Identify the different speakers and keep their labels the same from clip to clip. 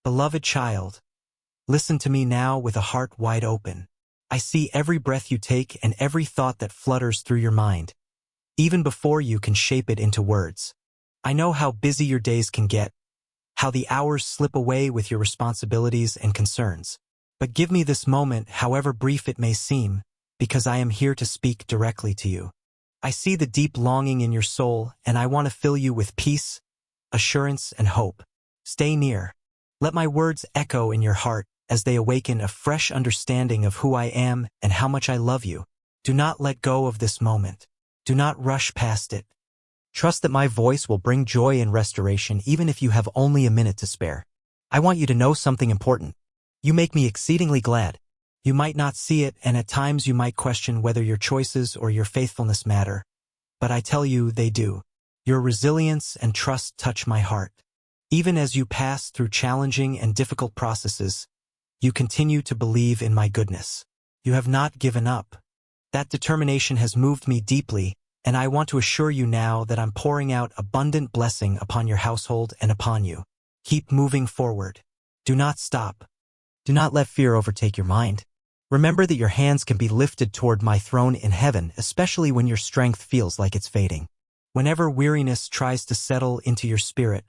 Speaker 1: Beloved child, listen to me now with a heart wide open. I see every breath you take and every thought that flutters through your mind, even before you can shape it into words. I know how busy your days can get, how the hours slip away with your responsibilities and concerns. But give me this moment, however brief it may seem, because I am here to speak directly to you. I see the deep longing in your soul, and I want to fill you with peace, assurance, and hope. Stay near. Let my words echo in your heart as they awaken a fresh understanding of who I am and how much I love you. Do not let go of this moment. Do not rush past it. Trust that my voice will bring joy and restoration even if you have only a minute to spare. I want you to know something important. You make me exceedingly glad. You might not see it, and at times you might question whether your choices or your faithfulness matter. But I tell you, they do. Your resilience and trust touch my heart. Even as you pass through challenging and difficult processes, you continue to believe in my goodness. You have not given up. That determination has moved me deeply, and I want to assure you now that I'm pouring out abundant blessing upon your household and upon you. Keep moving forward. Do not stop. Do not let fear overtake your mind. Remember that your hands can be lifted toward my throne in heaven, especially when your strength feels like it's fading. Whenever weariness tries to settle into your spirit,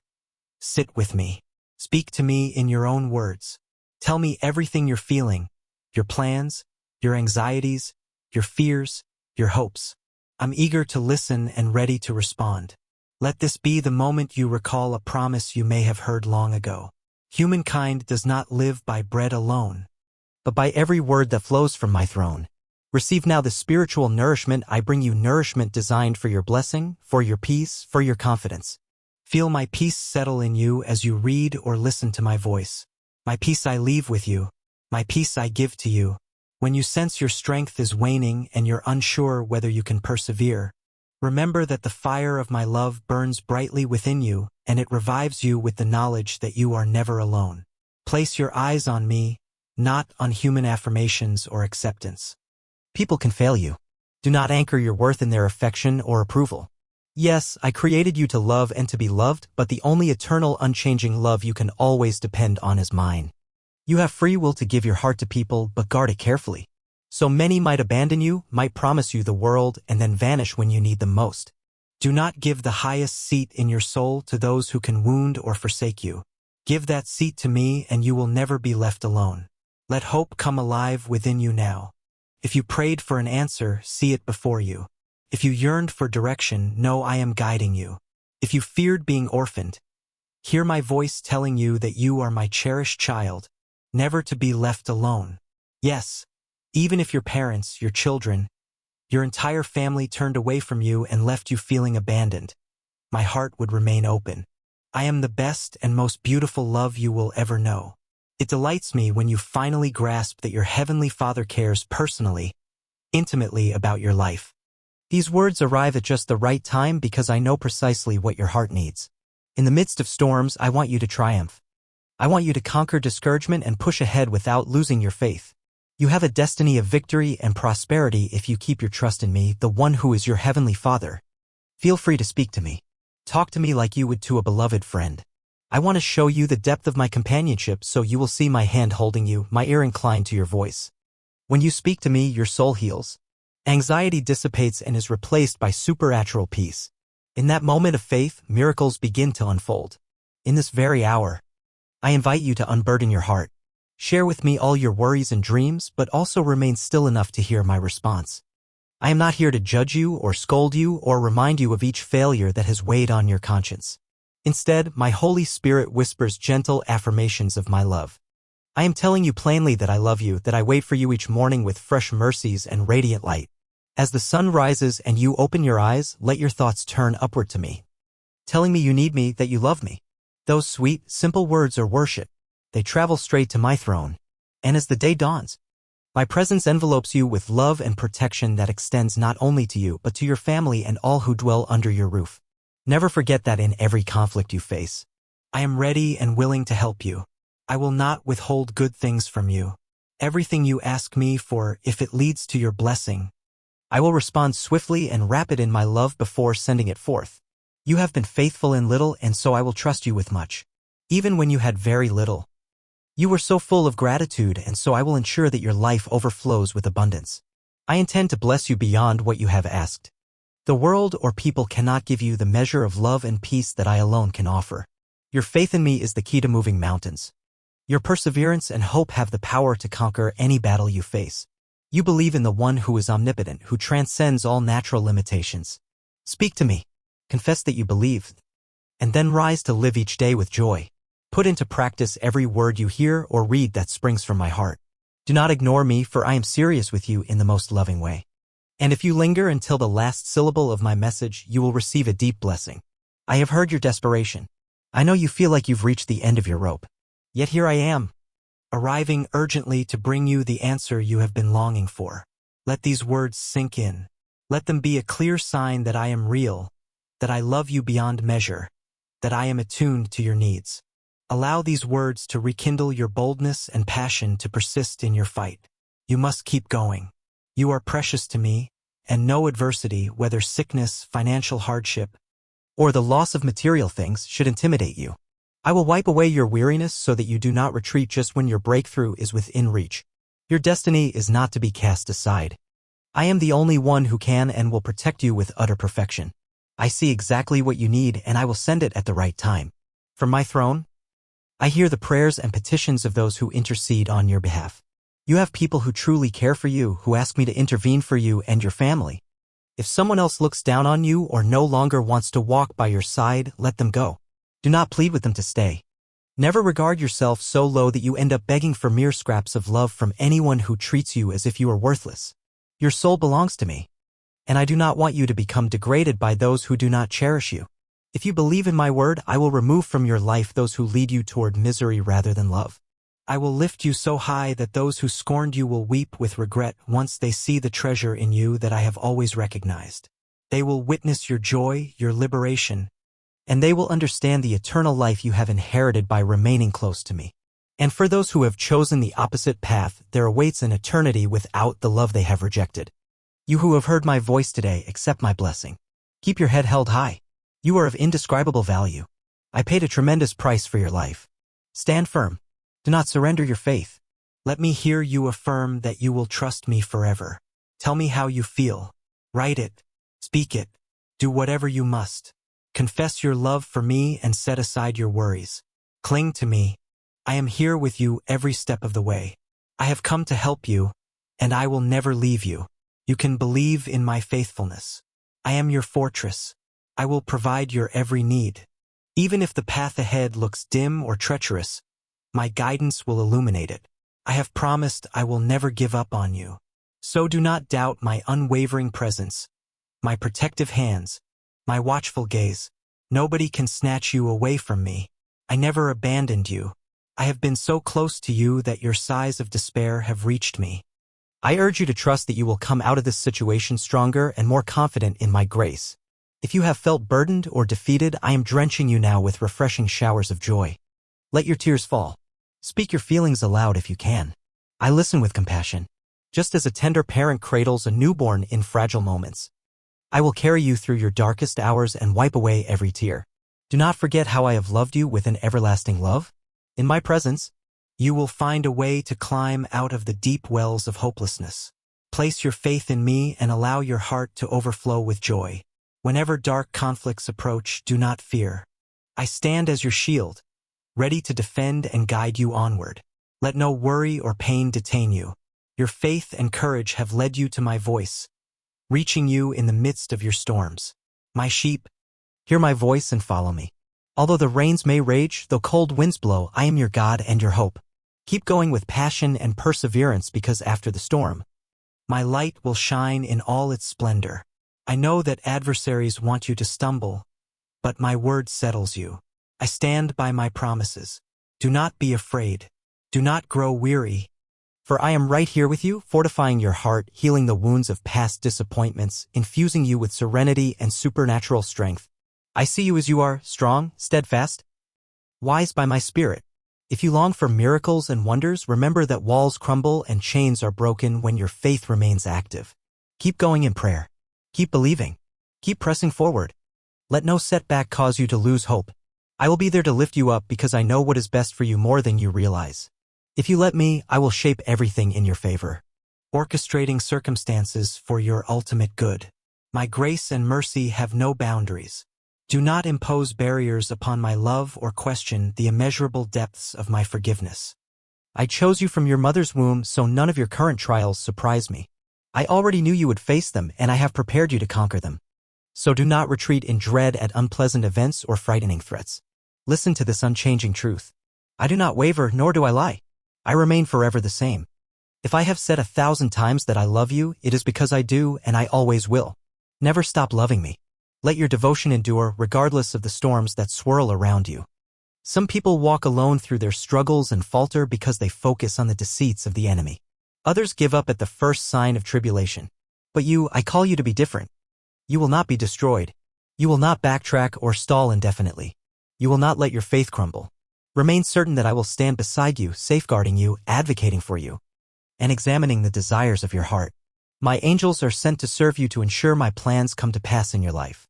Speaker 1: sit with me. Speak to me in your own words. Tell me everything you're feeling, your plans, your anxieties, your fears, your hopes. I'm eager to listen and ready to respond. Let this be the moment you recall a promise you may have heard long ago. Humankind does not live by bread alone, but by every word that flows from my throne. Receive now the spiritual nourishment. I bring you nourishment designed for your blessing, for your peace, for your confidence. Feel my peace settle in you as you read or listen to my voice. My peace I leave with you. My peace I give to you. When you sense your strength is waning and you're unsure whether you can persevere, remember that the fire of my love burns brightly within you, and it revives you with the knowledge that you are never alone. Place your eyes on me, not on human affirmations or acceptance. People can fail you. Do not anchor your worth in their affection or approval. Yes, I created you to love and to be loved, but the only eternal, unchanging love you can always depend on is mine. You have free will to give your heart to people, but guard it carefully. So many might abandon you, might promise you the world, and then vanish when you need them most. Do not give the highest seat in your soul to those who can wound or forsake you. Give that seat to me, and you will never be left alone. Let hope come alive within you now. If you prayed for an answer, see it before you. If you yearned for direction, know I am guiding you. If you feared being orphaned, hear my voice telling you that you are my cherished child, never to be left alone. Yes, even if your parents, your children, your entire family turned away from you and left you feeling abandoned, my heart would remain open. I am the best and most beautiful love you will ever know. It delights me when you finally grasp that your Heavenly Father cares personally, intimately about your life. These words arrive at just the right time because I know precisely what your heart needs. In the midst of storms, I want you to triumph. I want you to conquer discouragement and push ahead without losing your faith. You have a destiny of victory and prosperity if you keep your trust in me, the one who is your Heavenly Father. Feel free to speak to me. Talk to me like you would to a beloved friend. I want to show you the depth of my companionship so you will see my hand holding you, my ear inclined to your voice. When you speak to me, your soul heals. Anxiety dissipates and is replaced by supernatural peace. In that moment of faith, miracles begin to unfold. In this very hour, I invite you to unburden your heart. Share with me all your worries and dreams, but also remain still enough to hear my response. I am not here to judge you or scold you or remind you of each failure that has weighed on your conscience. Instead, my Holy Spirit whispers gentle affirmations of my love. I am telling you plainly that I love you, that I wait for you each morning with fresh mercies and radiant light. As the sun rises and you open your eyes, let your thoughts turn upward to me, telling me you need me, that you love me. Those sweet, simple words are worship. They travel straight to my throne. And as the day dawns, my presence envelopes you with love and protection that extends not only to you but to your family and all who dwell under your roof. Never forget that in every conflict you face, I am ready and willing to help you. I will not withhold good things from you. Everything you ask me for, if it leads to your blessing, I will respond swiftly and wrap it in my love before sending it forth. You have been faithful in little, and so I will trust you with much. Even when you had very little, You were so full of gratitude, and so I will ensure that your life overflows with abundance. I intend to bless you beyond what you have asked. The world or people cannot give you the measure of love and peace that I alone can offer. Your faith in me is the key to moving mountains. Your perseverance and hope have the power to conquer any battle you face. You believe in the one who is omnipotent, who transcends all natural limitations. Speak to me. Confess that you believe, and then rise to live each day with joy. Put into practice every word you hear or read that springs from my heart. Do not ignore me, for I am serious with you in the most loving way. And if you linger until the last syllable of my message, you will receive a deep blessing. I have heard your desperation. I know you feel like you've reached the end of your rope. Yet here I am, arriving urgently to bring you the answer you have been longing for. Let these words sink in. Let them be a clear sign that I am real, that I love you beyond measure, that I am attuned to your needs. Allow these words to rekindle your boldness and passion to persist in your fight. You must keep going. You are precious to me, and no adversity, whether sickness, financial hardship, or the loss of material things, should intimidate you. I will wipe away your weariness so that you do not retreat just when your breakthrough is within reach. Your destiny is not to be cast aside. I am the only one who can and will protect you with utter perfection. I see exactly what you need, and I will send it at the right time. From my throne, I hear the prayers and petitions of those who intercede on your behalf. You have people who truly care for you, who ask me to intervene for you and your family. If someone else looks down on you or no longer wants to walk by your side, let them go. Do not plead with them to stay. Never regard yourself so low that you end up begging for mere scraps of love from anyone who treats you as if you are worthless. Your soul belongs to me, and I do not want you to become degraded by those who do not cherish you. If you believe in my word, I will remove from your life those who lead you toward misery rather than love. I will lift you so high that those who scorned you will weep with regret once they see the treasure in you that I have always recognized. They will witness your joy, your liberation, and they will understand the eternal life you have inherited by remaining close to me. And for those who have chosen the opposite path, there awaits an eternity without the love they have rejected. You who have heard my voice today, accept my blessing. Keep your head held high. You are of indescribable value. I paid a tremendous price for your life. Stand firm. Do not surrender your faith. Let me hear you affirm that you will trust me forever. Tell me how you feel. Write it. Speak it. Do whatever you must. Confess your love for me and set aside your worries. Cling to me. I am here with you every step of the way. I have come to help you, and I will never leave you. You can believe in my faithfulness. I am your fortress. I will provide your every need. Even if the path ahead looks dim or treacherous, my guidance will illuminate it. I have promised I will never give up on you. So do not doubt my unwavering presence, my protective hands, my watchful gaze. Nobody can snatch you away from me. I never abandoned you. I have been so close to you that your sighs of despair have reached me. I urge you to trust that you will come out of this situation stronger and more confident in my grace. If you have felt burdened or defeated, I am drenching you now with refreshing showers of joy. Let your tears fall. Speak your feelings aloud if you can. I listen with compassion. Just as a tender parent cradles a newborn in fragile moments, I will carry you through your darkest hours and wipe away every tear. Do not forget how I have loved you with an everlasting love. In my presence, you will find a way to climb out of the deep wells of hopelessness. Place your faith in me and allow your heart to overflow with joy. Whenever dark conflicts approach, do not fear. I stand as your shield, ready to defend and guide you onward. Let no worry or pain detain you. Your faith and courage have led you to my voice, reaching you in the midst of your storms. My sheep, hear my voice and follow me. Although the rains may rage, though cold winds blow, I am your God and your hope. Keep going with passion and perseverance, because after the storm, my light will shine in all its splendor. I know that adversaries want you to stumble, but my word settles you. I stand by my promises. Do not be afraid. Do not grow weary. For I am right here with you, fortifying your heart, healing the wounds of past disappointments, infusing you with serenity and supernatural strength. I see you as you are, strong, steadfast, wise by my spirit. If you long for miracles and wonders, remember that walls crumble and chains are broken when your faith remains active. Keep going in prayer. Keep believing. Keep pressing forward. Let no setback cause you to lose hope. I will be there to lift you up because I know what is best for you more than you realize. If you let me, I will shape everything in your favor, orchestrating circumstances for your ultimate good. My grace and mercy have no boundaries. Do not impose barriers upon my love or question the immeasurable depths of my forgiveness. I chose you from your mother's womb, so none of your current trials surprise me. I already knew you would face them, and I have prepared you to conquer them. So do not retreat in dread at unpleasant events or frightening threats. Listen to this unchanging truth. I do not waver, nor do I lie. I remain forever the same. If I have said 1,000 times that I love you, it is because I do, and I always will. Never stop loving me. Let your devotion endure regardless of the storms that swirl around you. Some people walk alone through their struggles and falter because they focus on the deceits of the enemy. Others give up at the first sign of tribulation. But you, I call you to be different. You will not be destroyed. You will not backtrack or stall indefinitely. You will not let your faith crumble. Remain certain that I will stand beside you, safeguarding you, advocating for you, and examining the desires of your heart. My angels are sent to serve you to ensure my plans come to pass in your life.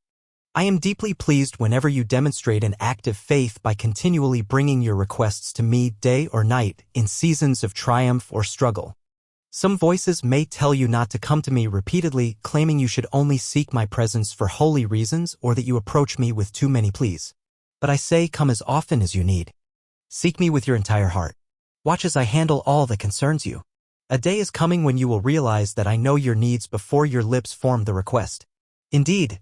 Speaker 1: I am deeply pleased whenever you demonstrate an act of faith by continually bringing your requests to me day or night in seasons of triumph or struggle. Some voices may tell you not to come to me repeatedly, claiming you should only seek my presence for holy reasons or that you approach me with too many pleas. But I say, come as often as you need. Seek me with your entire heart. Watch as I handle all that concerns you. A day is coming when you will realize that I know your needs before your lips form the request. Indeed,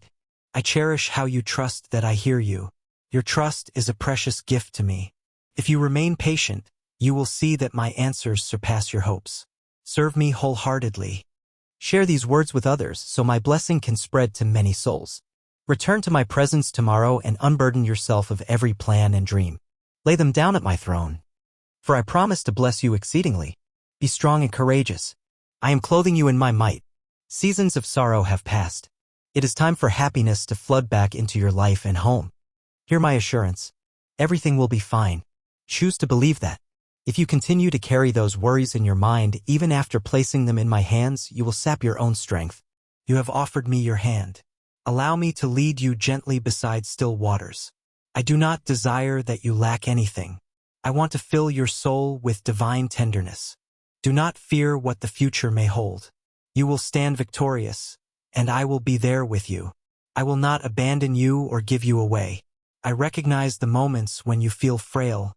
Speaker 1: I cherish how you trust that I hear you. Your trust is a precious gift to me. If you remain patient, you will see that my answers surpass your hopes. Serve me wholeheartedly. Share these words with others so my blessing can spread to many souls. Return to my presence tomorrow and unburden yourself of every plan and dream. Lay them down at my throne. For I promise to bless you exceedingly. Be strong and courageous. I am clothing you in my might. Seasons of sorrow have passed. It is time for happiness to flood back into your life and home. Hear my assurance. Everything will be fine. Choose to believe that. If you continue to carry those worries in your mind, even after placing them in my hands, you will sap your own strength. You have offered me your hand. Allow me to lead you gently beside still waters. I do not desire that you lack anything. I want to fill your soul with divine tenderness. Do not fear what the future may hold. You will stand victorious, and I will be there with you. I will not abandon you or give you away. I recognize the moments when you feel frail,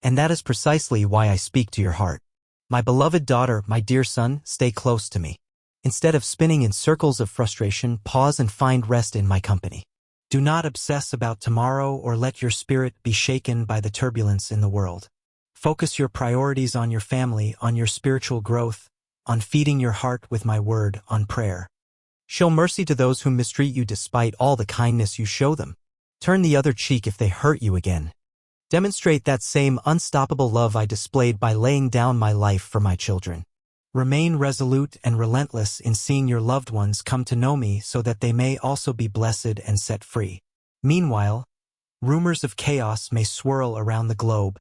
Speaker 1: and that is precisely why I speak to your heart. My beloved daughter, my dear son, stay close to me. Instead of spinning in circles of frustration, pause and find rest in my company. Do not obsess about tomorrow or let your spirit be shaken by the turbulence in the world. Focus your priorities on your family, on your spiritual growth, on feeding your heart with my word, on prayer. Show mercy to those who mistreat you despite all the kindness you show them. Turn the other cheek if they hurt you again. Demonstrate that same unstoppable love I displayed by laying down my life for my children. Remain resolute and relentless in seeing your loved ones come to know me so that they may also be blessed and set free. Meanwhile, rumors of chaos may swirl around the globe,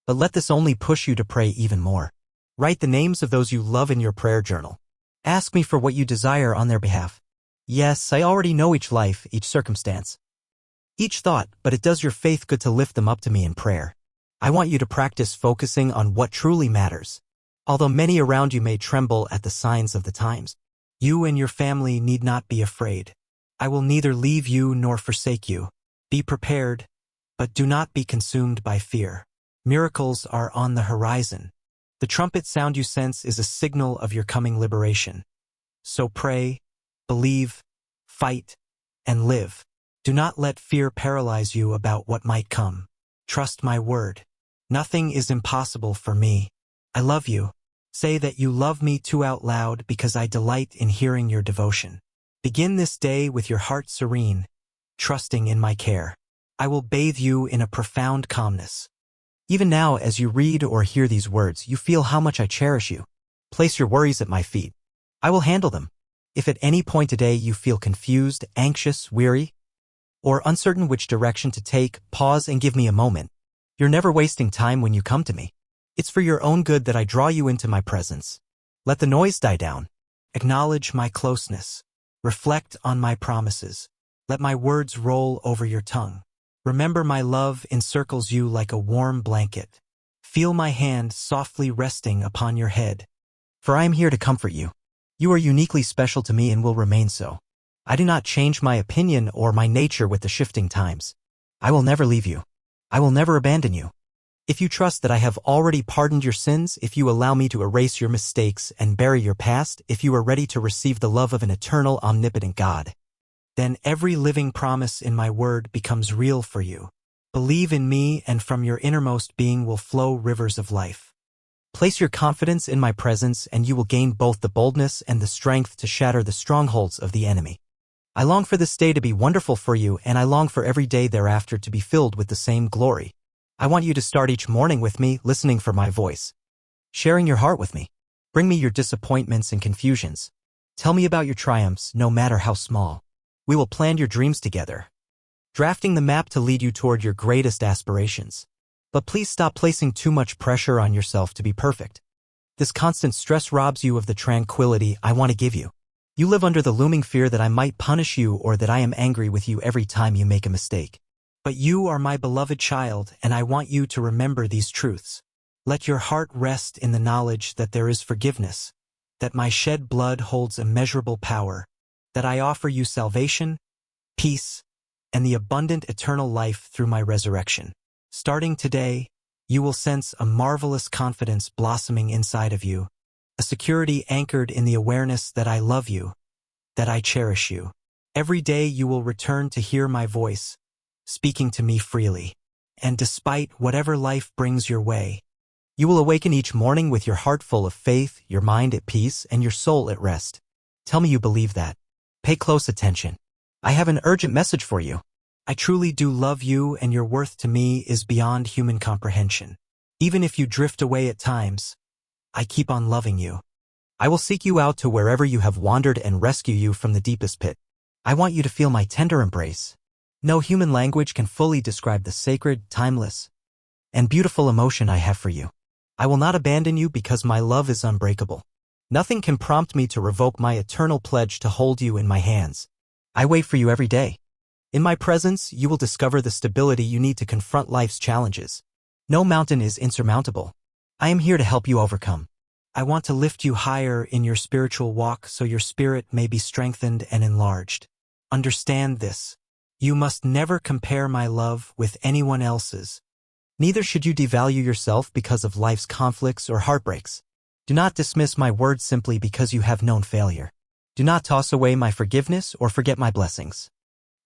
Speaker 1: but let this only push you to pray even more. Write the names of those you love in your prayer journal. Ask me for what you desire on their behalf. Yes, I already know each life, each circumstance, each thought, but it does your faith good to lift them up to me in prayer. I want you to practice focusing on what truly matters. Although many around you may tremble at the signs of the times, you and your family need not be afraid. I will neither leave you nor forsake you. Be prepared, but do not be consumed by fear. Miracles are on the horizon. The trumpet sound you sense is a signal of your coming liberation. So pray, believe, fight, and live. Do not let fear paralyze you about what might come. Trust my word. Nothing is impossible for me. I love you. Say that you love me too out loud because I delight in hearing your devotion. Begin this day with your heart serene, trusting in my care. I will bathe you in a profound calmness. Even now, as you read or hear these words, you feel how much I cherish you. Place your worries at my feet. I will handle them. If at any point today you feel confused, anxious, weary, or uncertain which direction to take, pause and give me a moment. You're never wasting time when you come to me. It's for your own good that I draw you into my presence. Let the noise die down. Acknowledge my closeness. Reflect on my promises. Let my words roll over your tongue. Remember my love encircles you like a warm blanket. Feel my hand softly resting upon your head. For I am here to comfort you. You are uniquely special to me and will remain so. I do not change my opinion or my nature with the shifting times. I will never leave you. I will never abandon you. If you trust that I have already pardoned your sins, if you allow me to erase your mistakes and bury your past, if you are ready to receive the love of an eternal, omnipotent God, then every living promise in my word becomes real for you. Believe in me, and from your innermost being will flow rivers of life. Place your confidence in my presence, and you will gain both the boldness and the strength to shatter the strongholds of the enemy. I long for this day to be wonderful for you, and I long for every day thereafter to be filled with the same glory. I want you to start each morning with me, listening for my voice, sharing your heart with me. Bring me your disappointments and confusions. Tell me about your triumphs, no matter how small. We will plan your dreams together, drafting the map to lead you toward your greatest aspirations. But please stop placing too much pressure on yourself to be perfect. This constant stress robs you of the tranquility I want to give you. You live under the looming fear that I might punish you or that I am angry with you every time you make a mistake. But you are my beloved child, and I want you to remember these truths. Let your heart rest in the knowledge that there is forgiveness, that my shed blood holds immeasurable power, that I offer you salvation, peace, and the abundant eternal life through my resurrection. Starting today, you will sense a marvelous confidence blossoming inside of you, a security anchored in the awareness that I love you, that I cherish you. Every day you will return to hear my voice, speaking to me freely. And despite whatever life brings your way, you will awaken each morning with your heart full of faith, your mind at peace, and your soul at rest. Tell me you believe that. Pay close attention. I have an urgent message for you. I truly do love you, and your worth to me is beyond human comprehension. Even if you drift away at times, I keep on loving you. I will seek you out to wherever you have wandered and rescue you from the deepest pit. I want you to feel my tender embrace. No human language can fully describe the sacred, timeless, and beautiful emotion I have for you. I will not abandon you because my love is unbreakable. Nothing can prompt me to revoke my eternal pledge to hold you in my hands. I wait for you every day. In my presence, you will discover the stability you need to confront life's challenges. No mountain is insurmountable. I am here to help you overcome. I want to lift you higher in your spiritual walk so your spirit may be strengthened and enlarged. Understand this. You must never compare my love with anyone else's. Neither should you devalue yourself because of life's conflicts or heartbreaks. Do not dismiss my words simply because you have known failure. Do not toss away my forgiveness or forget my blessings.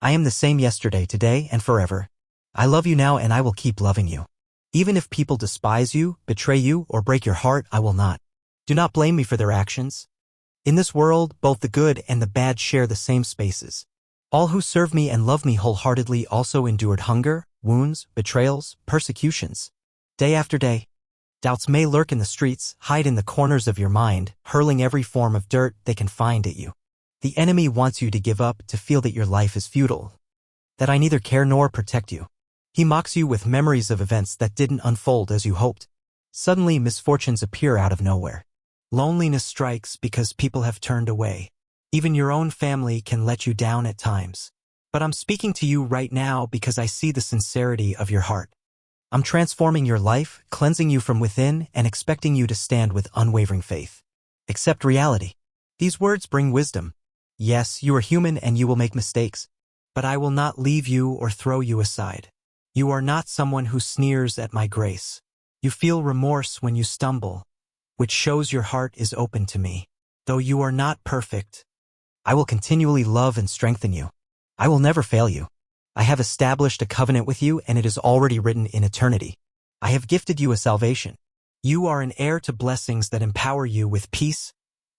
Speaker 1: I am the same yesterday, today, and forever. I love you now, and I will keep loving you. Even if people despise you, betray you, or break your heart, I will not. Do not blame me for their actions. In this world, both the good and the bad share the same spaces. All who serve me and love me wholeheartedly also endured hunger, wounds, betrayals, persecutions. Day after day, doubts may lurk in the streets, hide in the corners of your mind, hurling every form of dirt they can find at you. The enemy wants you to give up, to feel that your life is futile, that I neither care nor protect you. He mocks you with memories of events that didn't unfold as you hoped. Suddenly, misfortunes appear out of nowhere. Loneliness strikes because people have turned away. Even your own family can let you down at times. But I'm speaking to you right now because I see the sincerity of your heart. I'm transforming your life, cleansing you from within, and expecting you to stand with unwavering faith. Accept reality. These words bring wisdom. Yes, you are human and you will make mistakes. But I will not leave you or throw you aside. You are not someone who sneers at my grace. You feel remorse when you stumble, which shows your heart is open to me. Though you are not perfect, I will continually love and strengthen you. I will never fail you. I have established a covenant with you, and it is already written in eternity. I have gifted you a salvation. You are an heir to blessings that empower you with peace,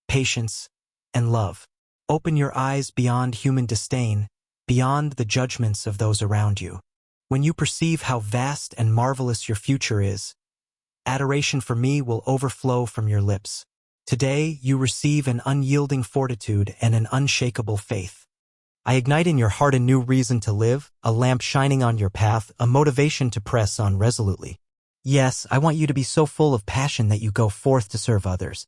Speaker 1: patience, and love. Open your eyes beyond human disdain, beyond the judgments of those around you. When you perceive how vast and marvelous your future is, adoration for me will overflow from your lips. Today, you receive an unyielding fortitude and an unshakable faith. I ignite in your heart a new reason to live, a lamp shining on your path, a motivation to press on resolutely. Yes, I want you to be so full of passion that you go forth to serve others,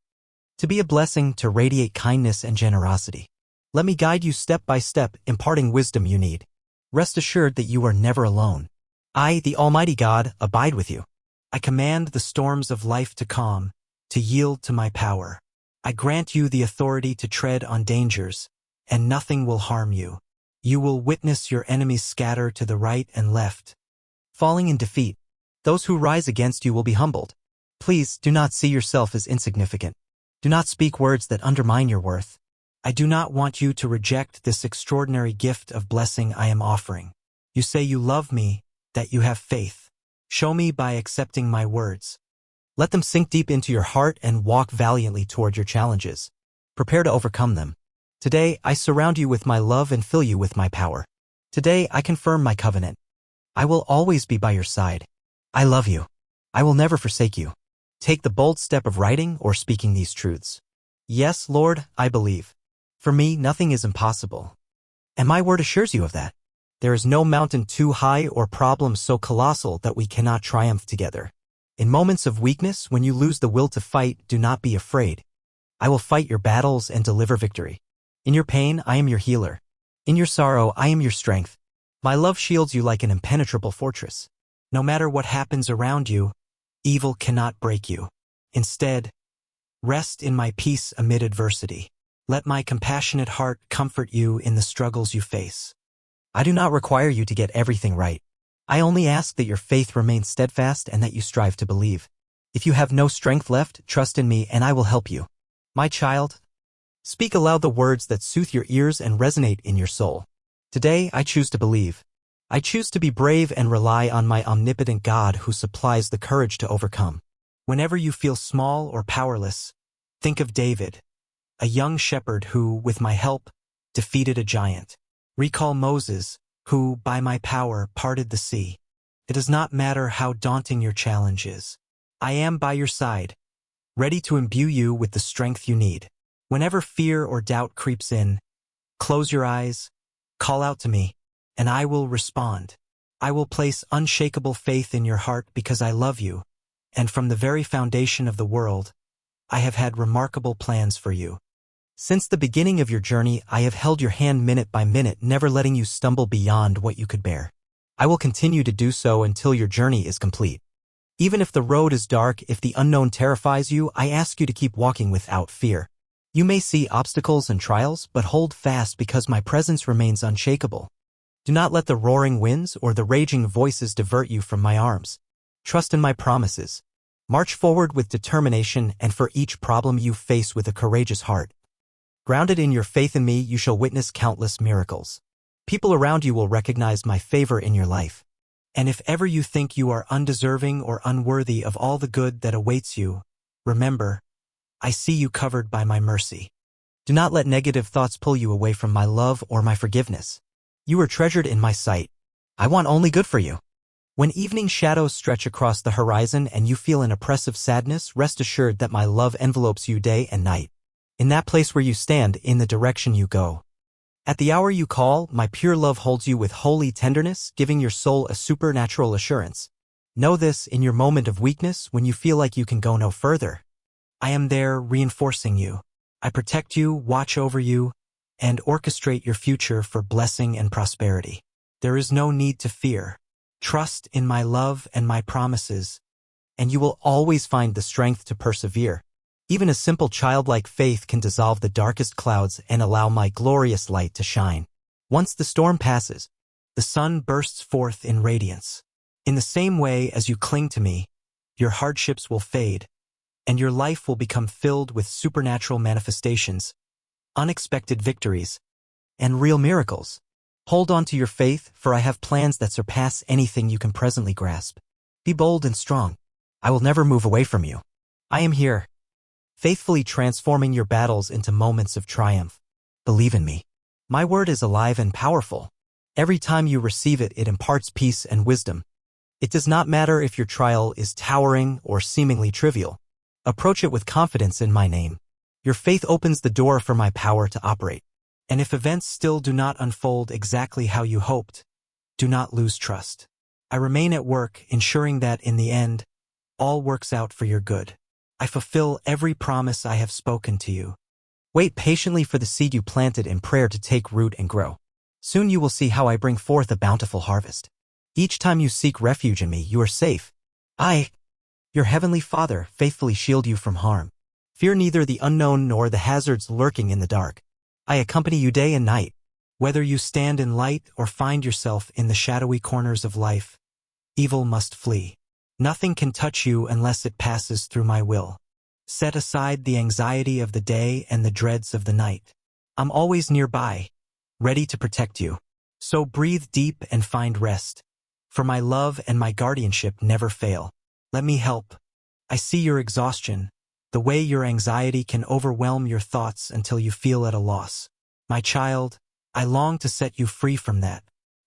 Speaker 1: to be a blessing, to radiate kindness and generosity. Let me guide you step by step, imparting wisdom you need. Rest assured that you are never alone. I, the Almighty God, abide with you. I command the storms of life to calm, to yield to my power. I grant you the authority to tread on dangers, and nothing will harm you. You will witness your enemies scatter to the right and left, falling in defeat. Those who rise against you will be humbled. Please do not see yourself as insignificant. Do not speak words that undermine your worth. I do not want you to reject this extraordinary gift of blessing I am offering. You say you love me, that you have faith. Show me by accepting my words. Let them sink deep into your heart and walk valiantly toward your challenges. Prepare to overcome them. Today, I surround you with my love and fill you with my power. Today, I confirm my covenant. I will always be by your side. I love you. I will never forsake you. Take the bold step of writing or speaking these truths. Yes, Lord, I believe. For me, nothing is impossible. And my word assures you of that. There is no mountain too high or problem so colossal that we cannot triumph together. In moments of weakness, when you lose the will to fight, do not be afraid. I will fight your battles and deliver victory. In your pain, I am your healer. In your sorrow, I am your strength. My love shields you like an impenetrable fortress. No matter what happens around you, evil cannot break you. Instead, rest in my peace amid adversity. Let my compassionate heart comfort you in the struggles you face. I do not require you to get everything right. I only ask that your faith remains steadfast and that you strive to believe. If you have no strength left, trust in me and I will help you. My child, speak aloud the words that soothe your ears and resonate in your soul. Today, I choose to believe. I choose to be brave and rely on my omnipotent God who supplies the courage to overcome. Whenever you feel small or powerless, think of David, a young shepherd who, with my help, defeated a giant. Recall Moses, who, by my power, parted the sea. It does not matter how daunting your challenge is. I am by your side, ready to imbue you with the strength you need. Whenever fear or doubt creeps in, close your eyes, call out to me, and I will respond. I will place unshakable faith in your heart because I love you, and from the very foundation of the world, I have had remarkable plans for you. Since the beginning of your journey, I have held your hand minute by minute, never letting you stumble beyond what you could bear. I will continue to do so until your journey is complete. Even if the road is dark, if the unknown terrifies you, I ask you to keep walking without fear. You may see obstacles and trials, but hold fast because my presence remains unshakable. Do not let the roaring winds or the raging voices divert you from my arms. Trust in my promises. March forward with determination, and for each problem you face with a courageous heart. Grounded in your faith in me, you shall witness countless miracles. People around you will recognize my favor in your life. And if ever you think you are undeserving or unworthy of all the good that awaits you, remember, I see you covered by my mercy. Do not let negative thoughts pull you away from my love or my forgiveness. You are treasured in my sight. I want only good for you. When evening shadows stretch across the horizon and you feel an oppressive sadness, rest assured that my love envelopes you day and night. In that place where you stand, in the direction you go. At the hour you call, my pure love holds you with holy tenderness, giving your soul a supernatural assurance. Know this in your moment of weakness when you feel like you can go no further. I am there reinforcing you. I protect you, watch over you, and orchestrate your future for blessing and prosperity. There is no need to fear. Trust in my love and my promises, and you will always find the strength to persevere. Even a simple childlike faith can dissolve the darkest clouds and allow my glorious light to shine. Once the storm passes, the sun bursts forth in radiance. In the same way as you cling to me, your hardships will fade, and your life will become filled with supernatural manifestations, unexpected victories, and real miracles. Hold on to your faith, for I have plans that surpass anything you can presently grasp. Be bold and strong. I will never move away from you. I am here, faithfully transforming your battles into moments of triumph. Believe in me. My word is alive and powerful. Every time you receive it, it imparts peace and wisdom. It does not matter if your trial is towering or seemingly trivial. Approach it with confidence in my name. Your faith opens the door for my power to operate. And if events still do not unfold exactly how you hoped, do not lose trust. I remain at work, ensuring that, in the end, all works out for your good. I fulfill every promise I have spoken to you. Wait patiently for the seed you planted in prayer to take root and grow. Soon you will see how I bring forth a bountiful harvest. Each time you seek refuge in me, you are safe. I Your heavenly Father faithfully shield you from harm. Fear neither the unknown nor the hazards lurking in the dark. I accompany you day and night. Whether you stand in light or find yourself in the shadowy corners of life, evil must flee. Nothing can touch you unless it passes through my will. Set aside the anxiety of the day and the dreads of the night. I'm always nearby, ready to protect you. So breathe deep and find rest. For my love and my guardianship never fail. Let me help. I see your exhaustion, the way your anxiety can overwhelm your thoughts until you feel at a loss. My child, I long to set you free from that.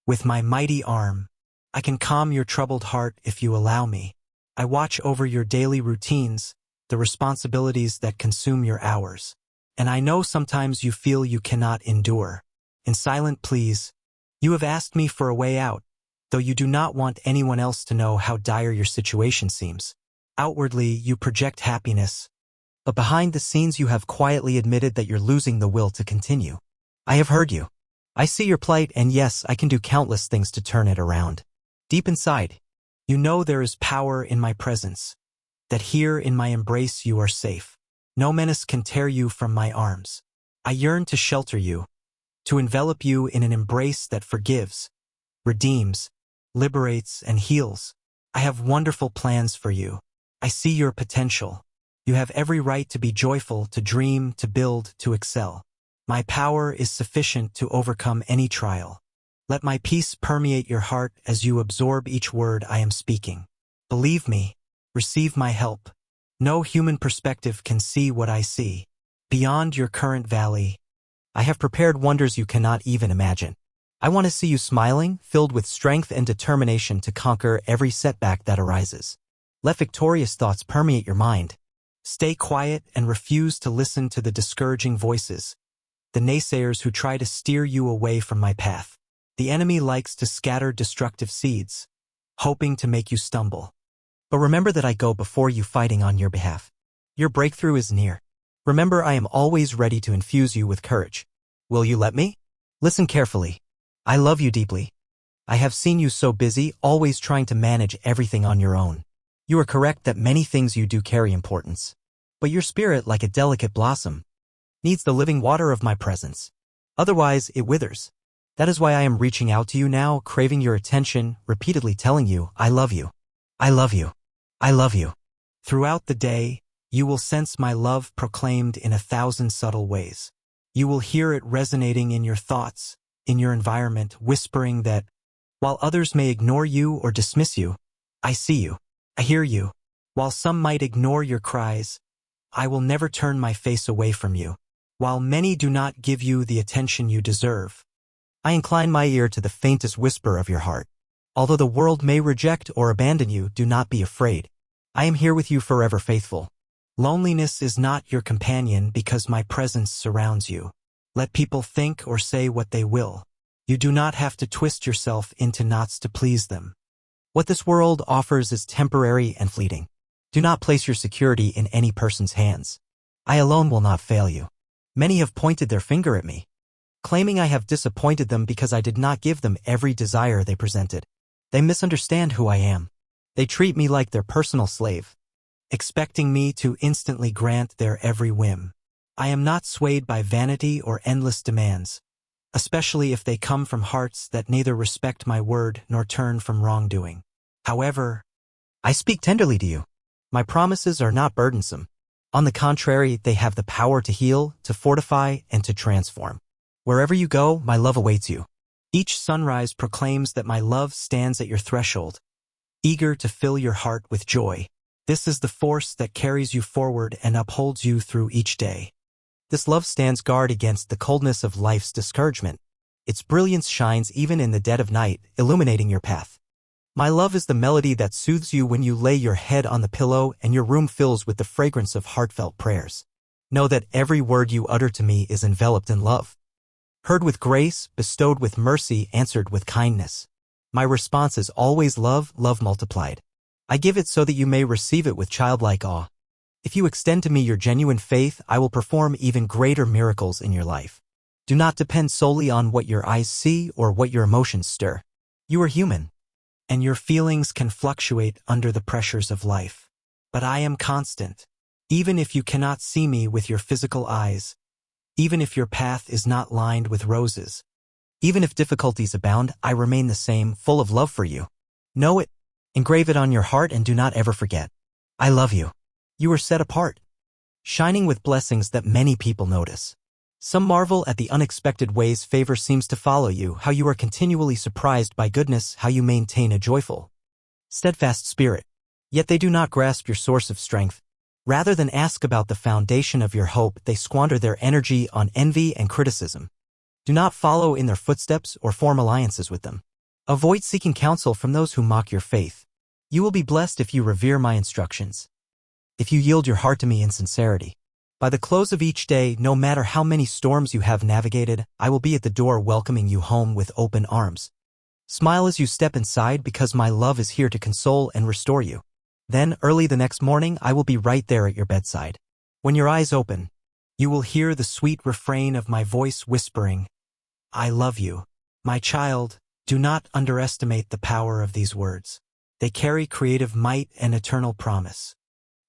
Speaker 1: With my mighty arm, I can calm your troubled heart if you allow me. I watch over your daily routines, the responsibilities that consume your hours. And I know sometimes you feel you cannot endure. In silent pleas, you have asked me for a way out, though you do not want anyone else to know how dire your situation seems. Outwardly, you project happiness, but behind the scenes you have quietly admitted that you're losing the will to continue. I have heard you. I see your plight, and yes, I can do countless things to turn it around. Deep inside, you know there is power in my presence, that here in my embrace you are safe. No menace can tear you from my arms. I yearn to shelter you, to envelop you in an embrace that forgives, redeems, liberates, and heals. I have wonderful plans for you. I see your potential. You have every right to be joyful, to dream, to build, to excel. My power is sufficient to overcome any trial. Let my peace permeate your heart as you absorb each word I am speaking. Believe me, receive my help. No human perspective can see what I see. Beyond your current valley, I have prepared wonders you cannot even imagine. I want to see you smiling, filled with strength and determination to conquer every setback that arises. Let victorious thoughts permeate your mind. Stay quiet and refuse to listen to the discouraging voices, the naysayers who try to steer you away from my path. The enemy likes to scatter destructive seeds, hoping to make you stumble. But remember that I go before you, fighting on your behalf. Your breakthrough is near. Remember, I am always ready to infuse you with courage. Will you let me? Listen carefully. I love you deeply. I have seen you so busy, always trying to manage everything on your own. You are correct that many things you do carry importance. But your spirit, like a delicate blossom, needs the living water of my presence. Otherwise, it withers. That is why I am reaching out to you now, craving your attention, repeatedly telling you, I love you. I love you. I love you. Throughout the day, you will sense my love proclaimed in 1,000 subtle ways. You will hear it resonating in your thoughts, in your environment, whispering that, while others may ignore you or dismiss you, I see you. I hear you. While some might ignore your cries, I will never turn my face away from you. While many do not give you the attention you deserve, I incline my ear to the faintest whisper of your heart. Although the world may reject or abandon you, do not be afraid. I am here with you forever, faithful. Loneliness is not your companion because my presence surrounds you. Let people think or say what they will. You do not have to twist yourself into knots to please them. What this world offers is temporary and fleeting. Do not place your security in any person's hands. I alone will not fail you. Many have pointed their finger at me, claiming I have disappointed them because I did not give them every desire they presented. They misunderstand who I am. They treat me like their personal slave, expecting me to instantly grant their every whim. I am not swayed by vanity or endless demands, especially if they come from hearts that neither respect my word nor turn from wrongdoing. However, I speak tenderly to you. My promises are not burdensome. On the contrary, they have the power to heal, to fortify, and to transform. Wherever you go, my love awaits you. Each sunrise proclaims that my love stands at your threshold, eager to fill your heart with joy. This is the force that carries you forward and upholds you through each day. This love stands guard against the coldness of life's discouragement. Its brilliance shines even in the dead of night, illuminating your path. My love is the melody that soothes you when you lay your head on the pillow and your room fills with the fragrance of heartfelt prayers. Know that every word you utter to me is enveloped in love. Heard with grace, bestowed with mercy, answered with kindness. My response is always love, love multiplied. I give it so that you may receive it with childlike awe. If you extend to me your genuine faith, I will perform even greater miracles in your life. Do not depend solely on what your eyes see or what your emotions stir. You are human, and your feelings can fluctuate under the pressures of life. But I am constant. Even if you cannot see me with your physical eyes, even if your path is not lined with roses, even if difficulties abound, I remain the same, full of love for you. Know it, engrave it on your heart, and do not ever forget. I love you. You are set apart, shining with blessings that many people notice. Some marvel at the unexpected ways favor seems to follow you, how you are continually surprised by goodness, how you maintain a joyful, steadfast spirit. Yet they do not grasp your source of strength. Rather than ask about the foundation of your hope, they squander their energy on envy and criticism. Do not follow in their footsteps or form alliances with them. Avoid seeking counsel from those who mock your faith. You will be blessed if you revere my instructions, if you yield your heart to me in sincerity. By the close of each day, no matter how many storms you have navigated, I will be at the door welcoming you home with open arms. Smile as you step inside, because my love is here to console and restore you. Then, early the next morning, I will be right there at your bedside. When your eyes open, you will hear the sweet refrain of my voice whispering, I love you. My child, do not underestimate the power of these words. They carry creative might and eternal promise.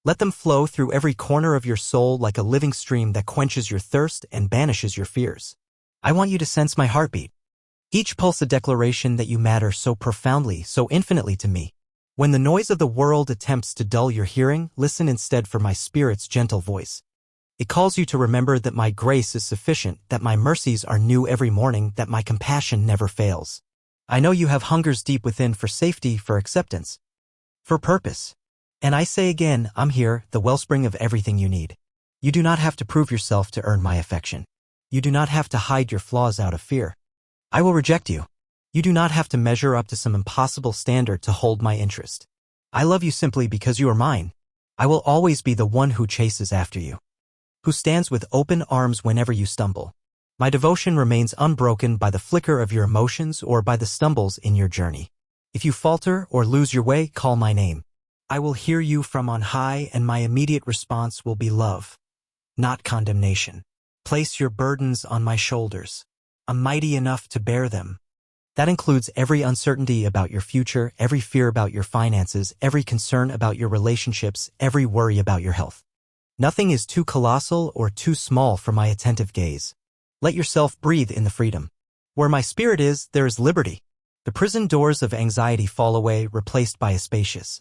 Speaker 1: Let them flow through every corner of your soul like a living stream that quenches your thirst and banishes your fears. I want you to sense my heartbeat. Each pulse a declaration that you matter so profoundly, so infinitely to me. When the noise of the world attempts to dull your hearing, listen instead for my spirit's gentle voice. It calls you to remember that my grace is sufficient, that my mercies are new every morning, that my compassion never fails. I know you have hungers deep within for safety, for acceptance, for purpose. And I say again, I'm here, the wellspring of everything you need. You do not have to prove yourself to earn my affection. You do not have to hide your flaws out of fear. I will reject you. You do not have to measure up to some impossible standard to hold my interest. I love you simply because you are mine. I will always be the one who chases after you, who stands with open arms whenever you stumble. My devotion remains unbroken by the flicker of your emotions or by the stumbles in your journey. If you falter or lose your way, call my name. I will hear you from on high, and my immediate response will be love, not condemnation. Place your burdens on my shoulders. I'm mighty enough to bear them. That includes every uncertainty about your future, every fear about your finances, every concern about your relationships, every worry about your health. Nothing is too colossal or too small for my attentive gaze. Let yourself breathe in the freedom. Where my spirit is, there is liberty. The prison doors of anxiety fall away, replaced by a spacious,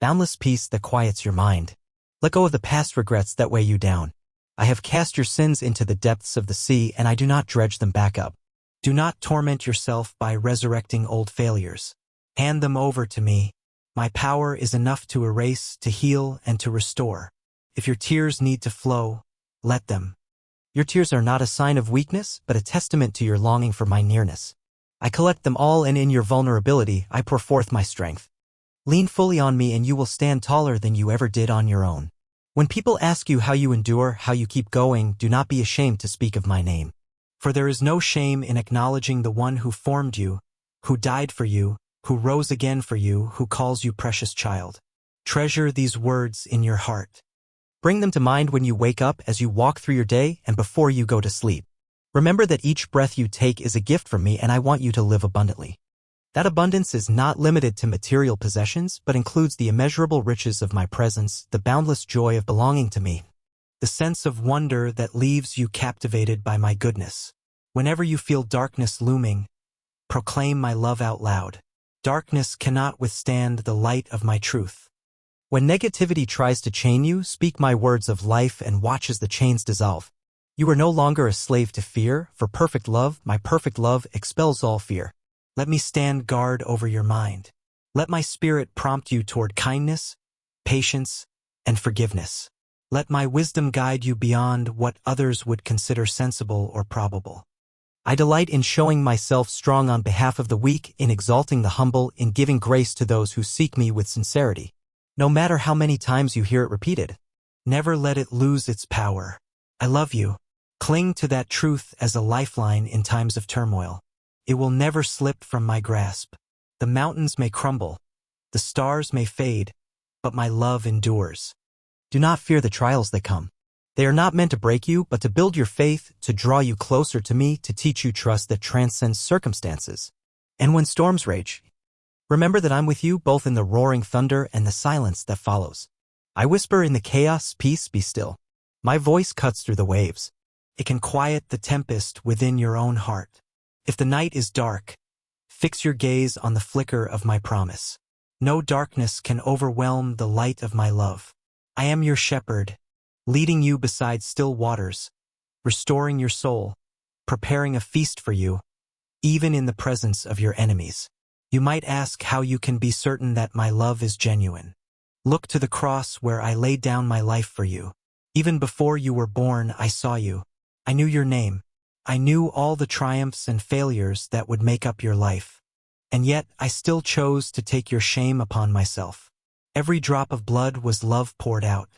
Speaker 1: boundless peace that quiets your mind. Let go of the past regrets that weigh you down. I have cast your sins into the depths of the sea, and I do not dredge them back up. Do not torment yourself by resurrecting old failures. Hand them over to me. My power is enough to erase, to heal, and to restore. If your tears need to flow, let them. Your tears are not a sign of weakness, but a testament to your longing for my nearness. I collect them all, and in your vulnerability, I pour forth my strength. Lean fully on me, and you will stand taller than you ever did on your own. When people ask you how you endure, how you keep going, do not be ashamed to speak of my name. For there is no shame in acknowledging the one who formed you, who died for you, who rose again for you, who calls you precious child. Treasure these words in your heart. Bring them to mind when you wake up, as you walk through your day, and before you go to sleep. Remember that each breath you take is a gift from me, and I want you to live abundantly. That abundance is not limited to material possessions, but includes the immeasurable riches of my presence, the boundless joy of belonging to me, the sense of wonder that leaves you captivated by my goodness. Whenever you feel darkness looming, proclaim my love out loud. Darkness cannot withstand the light of my truth. When negativity tries to chain you, speak my words of life and watch as the chains dissolve. You are no longer a slave to fear, for perfect love, my perfect love, expels all fear. Let me stand guard over your mind. Let my spirit prompt you toward kindness, patience, and forgiveness. Let my wisdom guide you beyond what others would consider sensible or probable. I delight in showing myself strong on behalf of the weak, in exalting the humble, in giving grace to those who seek me with sincerity. No matter how many times you hear it repeated, never let it lose its power. I love you. Cling to that truth as a lifeline in times of turmoil. It will never slip from my grasp. The mountains may crumble, the stars may fade, but my love endures. Do not fear the trials that come. They are not meant to break you, but to build your faith, to draw you closer to me, to teach you trust that transcends circumstances. And when storms rage, remember that I'm with you both in the roaring thunder and the silence that follows. I whisper in the chaos, peace, be still. My voice cuts through the waves. It can quiet the tempest within your own heart. If the night is dark, fix your gaze on the flicker of my promise. No darkness can overwhelm the light of my love. I am your shepherd, leading you beside still waters, restoring your soul, preparing a feast for you, even in the presence of your enemies. You might ask how you can be certain that my love is genuine. Look to the cross where I laid down my life for you. Even before you were born, I saw you. I knew your name. I knew all the triumphs and failures that would make up your life. And yet, I still chose to take your shame upon myself. Every drop of blood was love poured out.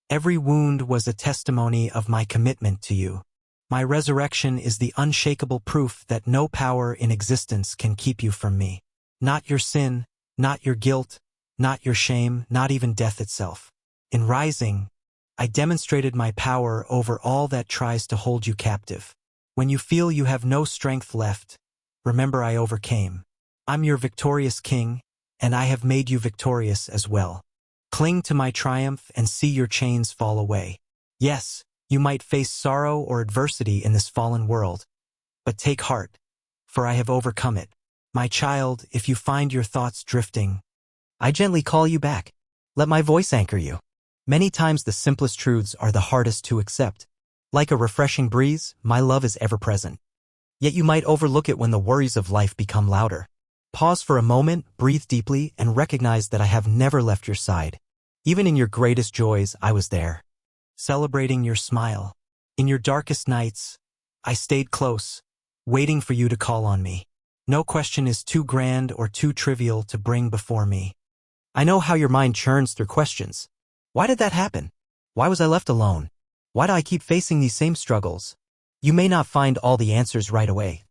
Speaker 1: Every wound was a testimony of my commitment to you. My resurrection is the unshakable proof that no power in existence can keep you from me. Not your sin, not your guilt, not your shame, not even death itself. In rising, I demonstrated my power over all that tries to hold you captive. When you feel you have no strength left, remember I overcame. I'm your victorious king, and I have made you victorious as well. Cling to my triumph and see your chains fall away. Yes, you might face sorrow or adversity in this fallen world, but take heart, for I have overcome it. My child, if you find your thoughts drifting, I gently call you back. Let my voice anchor you. Many times the simplest truths are the hardest to accept. Like a refreshing breeze, my love is ever present. Yet you might overlook it when the worries of life become louder. Pause for a moment, breathe deeply, and recognize that I have never left your side. Even in your greatest joys, I was there, celebrating your smile. In your darkest nights, I stayed close, waiting for you to call on me. No question is too grand or too trivial to bring before me. I know how your mind churns through questions. Why did that happen? Why was I left alone? Why do I keep facing these same struggles? You may not find all the answers right away,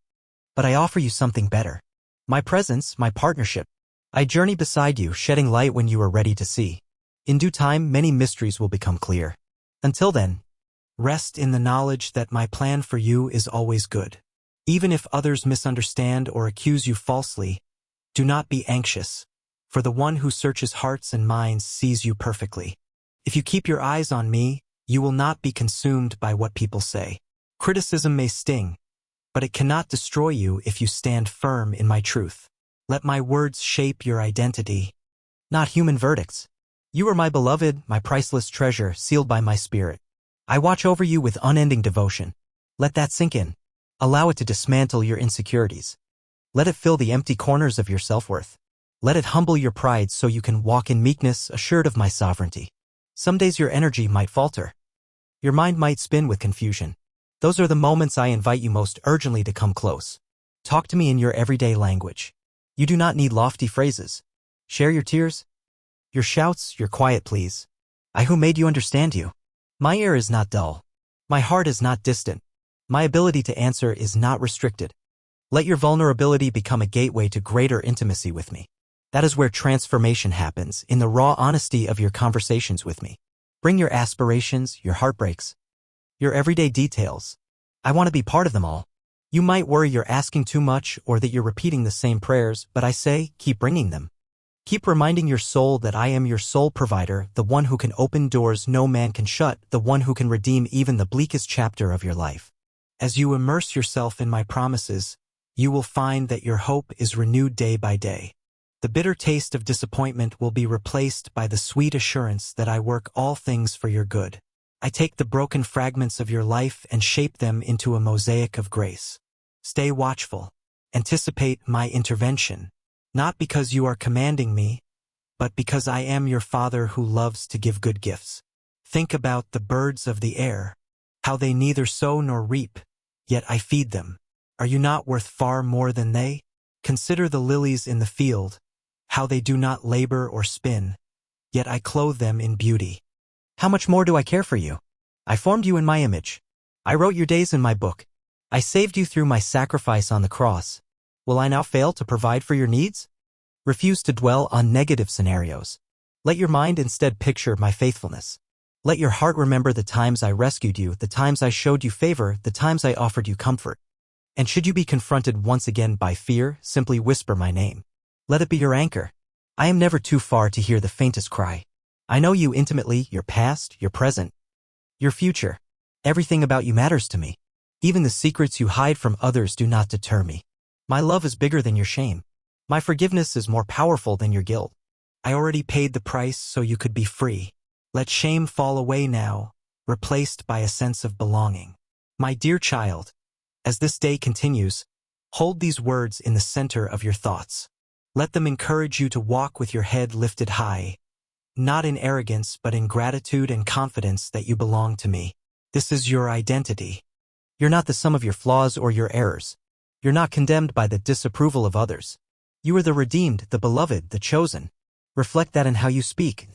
Speaker 1: but I offer you something better. My presence, my partnership. I journey beside you, shedding light when you are ready to see. In due time, many mysteries will become clear. Until then, rest in the knowledge that my plan for you is always good. Even if others misunderstand or accuse you falsely, do not be anxious, for the one who searches hearts and minds sees you perfectly. If you keep your eyes on me, you will not be consumed by what people say. Criticism may sting, but it cannot destroy you if you stand firm in my truth. Let my words shape your identity, not human verdicts. You are my beloved, my priceless treasure, sealed by my spirit. I watch over you with unending devotion. Let that sink in. Allow it to dismantle your insecurities. Let it fill the empty corners of your self-worth. Let it humble your pride so you can walk in meekness, assured of my sovereignty. Some days your energy might falter. Your mind might spin with confusion. Those are the moments I invite you most urgently to come close. Talk to me in your everyday language. You do not need lofty phrases. Share your tears, your shouts, your quiet pleas. I who made you understand you. My ear is not dull. My heart is not distant. My ability to answer is not restricted. Let your vulnerability become a gateway to greater intimacy with me. That is where transformation happens, in the raw honesty of your conversations with me. Bring your aspirations, your heartbreaks, your everyday details. I want to be part of them all. You might worry you're asking too much or that you're repeating the same prayers, but I say, keep bringing them. Keep reminding your soul that I am your sole provider, the one who can open doors no man can shut, the one who can redeem even the bleakest chapter of your life. As you immerse yourself in my promises, you will find that your hope is renewed day by day. The bitter taste of disappointment will be replaced by the sweet assurance that I work all things for your good. I take the broken fragments of your life and shape them into a mosaic of grace. Stay watchful. Anticipate my intervention, not because you are commanding me, but because I am your Father who loves to give good gifts. Think about the birds of the air, how they neither sow nor reap, yet I feed them. Are you not worth far more than they? Consider the lilies in the field, how they do not labor or spin, yet I clothe them in beauty. How much more do I care for you? I formed you in my image. I wrote your days in my book. I saved you through my sacrifice on the cross. Will I now fail to provide for your needs? Refuse to dwell on negative scenarios. Let your mind instead picture my faithfulness. Let your heart remember the times I rescued you, the times I showed you favor, the times I offered you comfort. And should you be confronted once again by fear, simply whisper my name. Let it be your anchor. I am never too far to hear the faintest cry. I know you intimately, your past, your present, your future. Everything about you matters to me. Even the secrets you hide from others do not deter me. My love is bigger than your shame. My forgiveness is more powerful than your guilt. I already paid the price so you could be free. Let shame fall away now, replaced by a sense of belonging. My dear child, as this day continues, hold these words in the center of your thoughts. Let them encourage you to walk with your head lifted high, not in arrogance but in gratitude and confidence that you belong to me. This is your identity. You're not the sum of your flaws or your errors. You're not condemned by the disapproval of others. You are the redeemed, the beloved, the chosen. Reflect that in how you speak,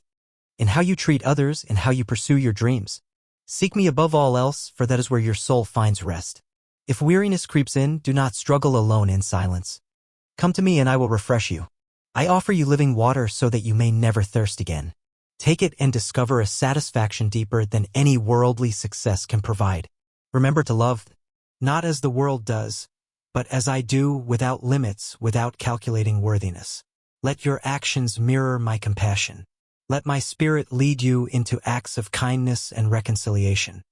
Speaker 1: in how you treat others, in how you pursue your dreams. Seek me above all else, for that is where your soul finds rest. If weariness creeps in, do not struggle alone in silence. Come to me and I will refresh you. I offer you living water so that you may never thirst again. Take it and discover a satisfaction deeper than any worldly success can provide. Remember to love, not as the world does, but as I do, without limits, without calculating worthiness. Let your actions mirror my compassion. Let my spirit lead you into acts of kindness and reconciliation.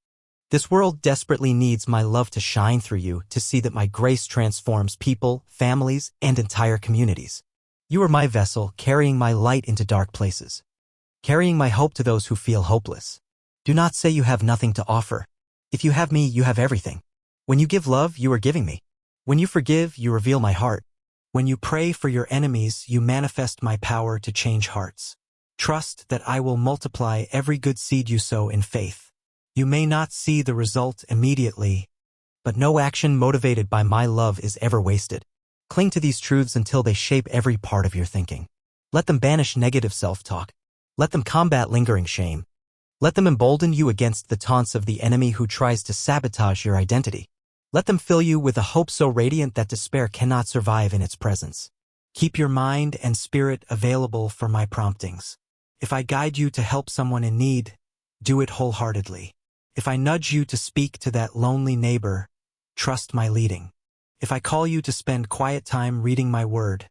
Speaker 1: This world desperately needs my love to shine through you, to see that my grace transforms people, families, and entire communities. You are my vessel, carrying my light into dark places, carrying my hope to those who feel hopeless. Do not say you have nothing to offer. If you have me, you have everything. When you give love, you are giving me. When you forgive, you reveal my heart. When you pray for your enemies, you manifest my power to change hearts. Trust that I will multiply every good seed you sow in faith. You may not see the result immediately, but no action motivated by my love is ever wasted. Cling to these truths until they shape every part of your thinking. Let them banish negative self-talk. Let them combat lingering shame. Let them embolden you against the taunts of the enemy who tries to sabotage your identity. Let them fill you with a hope so radiant that despair cannot survive in its presence. Keep your mind and spirit available for my promptings. If I guide you to help someone in need, do it wholeheartedly. If I nudge you to speak to that lonely neighbor, trust my leading. If I call you to spend quiet time reading my word,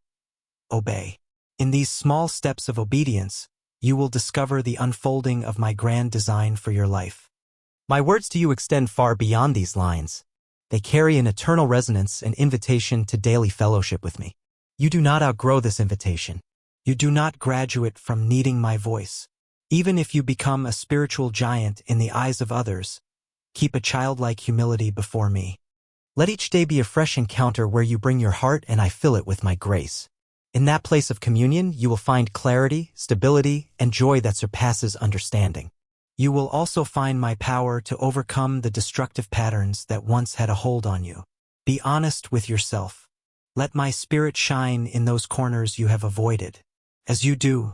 Speaker 1: obey. In these small steps of obedience, you will discover the unfolding of my grand design for your life. My words to you extend far beyond these lines. They carry an eternal resonance, an invitation to daily fellowship with me. You do not outgrow this invitation. You do not graduate from needing my voice. Even if you become a spiritual giant in the eyes of others, keep a childlike humility before me. Let each day be a fresh encounter where you bring your heart and I fill it with my grace. In that place of communion, you will find clarity, stability, and joy that surpasses understanding. You will also find my power to overcome the destructive patterns that once had a hold on you. Be honest with yourself. Let my spirit shine in those corners you have avoided. As you do,